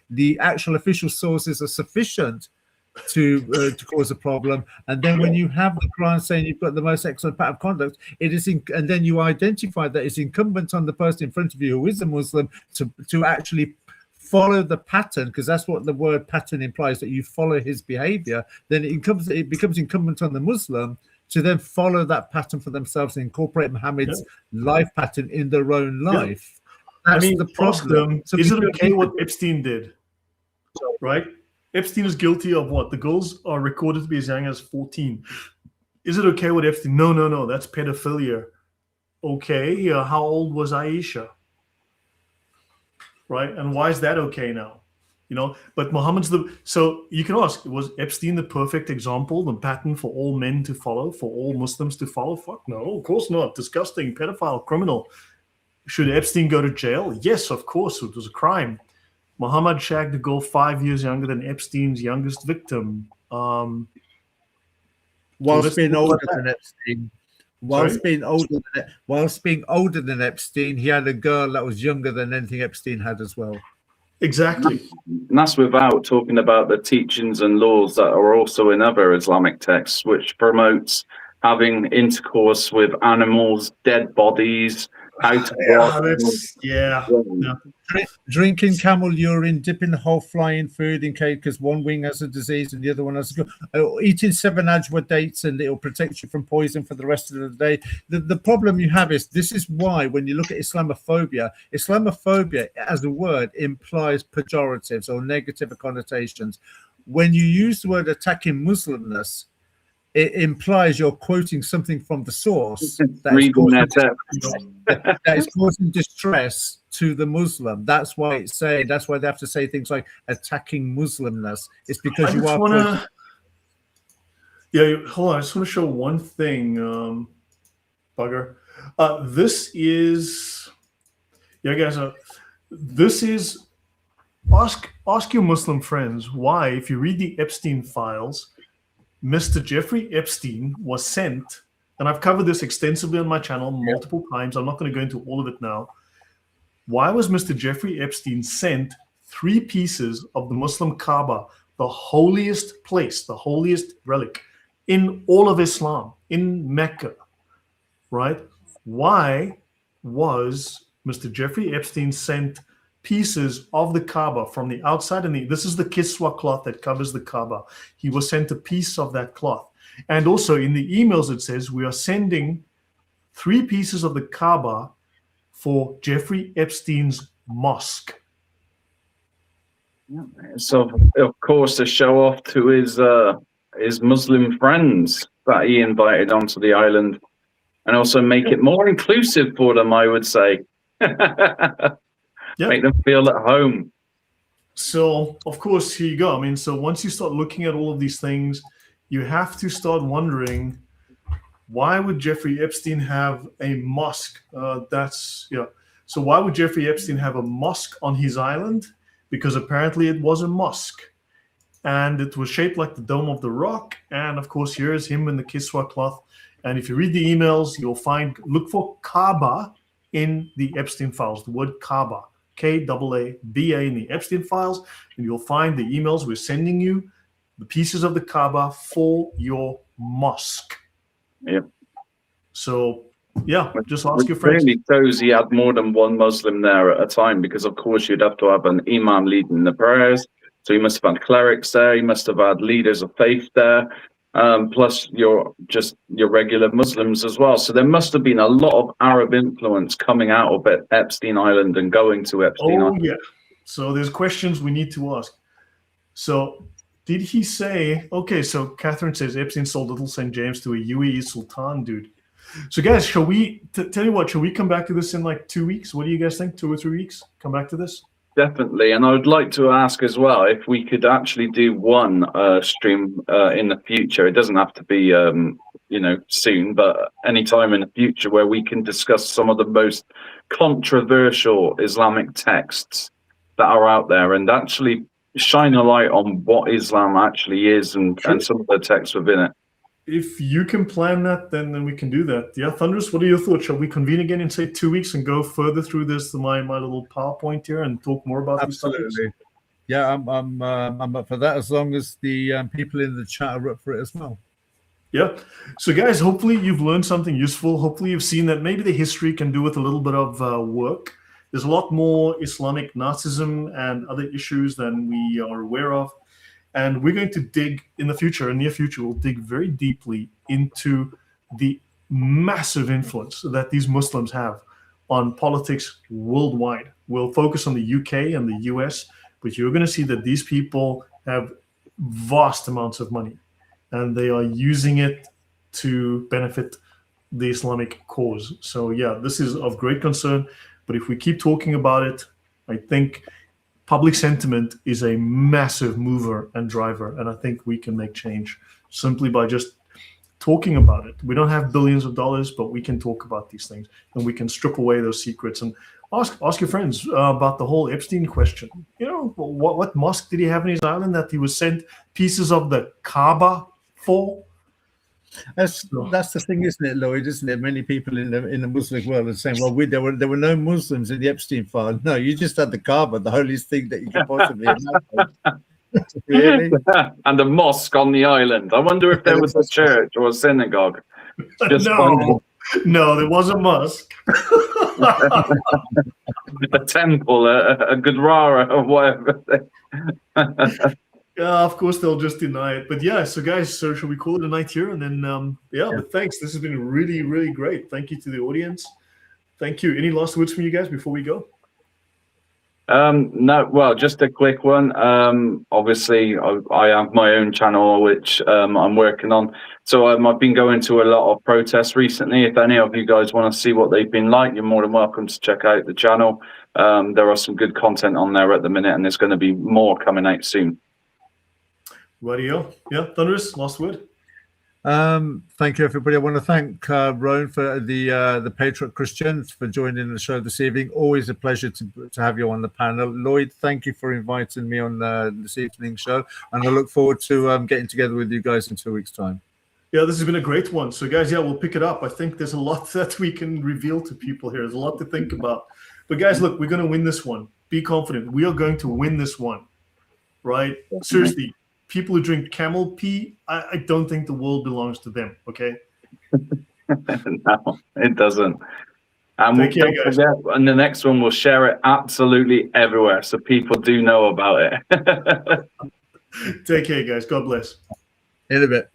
The actual official sources are sufficient to cause a problem. And then when you have the Quran saying you've got the most excellent pattern of conduct, it is, and then you identify that it's incumbent on the person in front of you who is a Muslim to actually follow the pattern, because that's what the word pattern implies, that you follow his behavior. Then it becomes incumbent on the Muslim to then follow that pattern for themselves and incorporate Muhammad's life pattern in their own life. That's the problem. So is it okay what Epstein did? Right? Epstein is guilty of what? The girls are recorded to be as young as 14. Is it okay with Epstein? No, that's pedophilia. Okay, how old was Aisha? Right? And why is that okay now? But Muhammad's so you can ask, was Epstein the perfect example, the pattern for all men to follow, for all Muslims to follow? Fuck no, of course not. Disgusting, pedophile, criminal. Should Epstein go to jail? Yes, of course, it was a crime. Muhammad shagged a girl 5 years younger than Epstein's youngest victim. Whilst being older than Epstein. Whilst being older than Epstein, he had a girl that was younger than anything Epstein had as well. Exactly. And that's without talking about the teachings and laws that are also in other Islamic texts, which promotes having intercourse with animals, dead bodies, how to drinking camel urine, dipping the whole fly in food in case, because one wing has a disease and the other one has eating 7 ajwa dates, and it'll protect you from poison for the rest of the day. The problem you have is, this is why when you look at Islamophobia as a word implies pejoratives or negative connotations. When you use the word attacking Muslimness, it implies you're quoting something from the source that is causing distress to the Muslim. That's why they have to say things like attacking Muslimness. It's because hold on. I just want to show one thing, Bugger. This is ask your Muslim friends why, if you read the Epstein files, Mr. Jeffrey Epstein was sent, and I've covered this extensively on my channel multiple times. I'm not going to go into all of it now. Why was Mr. Jeffrey Epstein sent 3 pieces of the Muslim Kaaba, the holiest place, the holiest relic in all of Islam, in Mecca, right? Why was Mr. Jeffrey Epstein sent pieces of the Kaaba from the outside? And this is the Kiswa cloth that covers the Kaaba. He was sent a piece of that cloth. And also in the emails, it says we are sending 3 pieces of the Kaaba for Jeffrey Epstein's mosque. So, of course, to show off to his Muslim friends that he invited onto the island, and also make it more inclusive for them, I would say. Make them feel at home. So, of course, here you go. I mean, so once you start looking at all of these things, you have to start wondering, why would Jeffrey Epstein have a mosque? So why would Jeffrey Epstein have a mosque on his island? Because apparently it was a mosque. And it was shaped like the Dome of the Rock. And, of course, here's him in the Kiswa cloth. And if you read the emails, you'll look for Kaaba in the Epstein files, the word Kaaba, Kaaba in the Epstein files, and you'll find the emails we're sending you, the pieces of the Kaaba for your mosque. Yep. So, yeah, just ask your friends. Really shows he had more than one Muslim there at a time, because, of course, you'd have to have an imam leading the prayers. So he must have had clerics there. He must have had leaders of faith there. Plus your regular Muslims as well. So there must have been a lot of Arab influence coming out of Epstein Island and going to Epstein Island. Oh, yeah. So there's questions we need to ask. So did he say, okay, so Catherine says Epstein sold Little St. James to a UAE Sultan dude. So guys, shall we, tell you what, shall we come back to this in like 2 weeks? What do you guys think? 2 or 3 weeks? Come back to this? Definitely, and I would like to ask as well if we could actually do one stream in the future. It doesn't have to be, soon, but anytime in the future where we can discuss some of the most controversial Islamic texts that are out there and actually shine a light on what Islam actually is and some of the texts within it. If you can plan that, then we can do that. Yeah, Thunderous, what are your thoughts? Shall we convene again in, say, 2 weeks and go further through this, my little PowerPoint here, and talk more about these topics? Yeah, I'm up for that, as long as the people in the chat are up for it as well. Yeah. So, guys, hopefully you've learned something useful. Hopefully you've seen that maybe the history can do with a little bit of work. There's a lot more Islamic Nazism and other issues than we are aware of. And we're going to dig in the future, in the near future, we'll dig very deeply into the massive influence that these Muslims have on politics worldwide. We'll focus on the UK and the US, but you're going to see that these people have vast amounts of money, and they are using it to benefit the Islamic cause. So, yeah, this is of great concern. But if we keep talking about it, I think public sentiment is a massive mover and driver, and I think we can make change simply by just talking about it. We don't have billions of dollars, but we can talk about these things, and we can strip away those secrets and ask your friends about the whole Epstein question. You know, what mosque did he have in his island that he was sent pieces of the Kaaba for? That's the thing, isn't it, Lloyd? Isn't it? Many people in the Muslim world are saying, "Well, there were no Muslims in the Epstein file." No, you just had the Kaaba, the holiest thing that you could possibly imagine. Really? And a mosque on the island. I wonder if there was a church or a synagogue. No, there was a mosque. A temple, a gurdwara, or whatever. Yeah, of course they'll just deny it. But yeah, so guys, so should we call it a night here? And then, but thanks. This has been really, really great. Thank you to the audience. Thank you. Any last words from you guys before we go? No, well, just a quick one. Obviously, I have my own channel, which I'm working on. So I've been going to a lot of protests recently. If any of you guys want to see what they've been like, you're more than welcome to check out the channel. There are some good content on there at the minute, and there's going to be more coming out soon. Radio. Yeah, Thunderous, last word. Thank you, everybody. I want to thank Rowan for the Patriot Christians for joining the show this evening. Always a pleasure to have you on the panel. Lloyd, thank you for inviting me on this evening's show, and I look forward to getting together with you guys in 2 weeks' time. Yeah, this has been a great one. So, guys, we'll pick it up. I think there's a lot that we can reveal to people here. There's a lot to think about. But, guys, look, we're going to win this one. be confident. We are going to win this one, right? Seriously, people who drink camel pee, I don't think the world belongs to them, okay? No, it doesn't. And Take care, don't guys. forget, and the next one, we'll share it absolutely everywhere so people do know about it. Take care, guys. God bless. In a bit.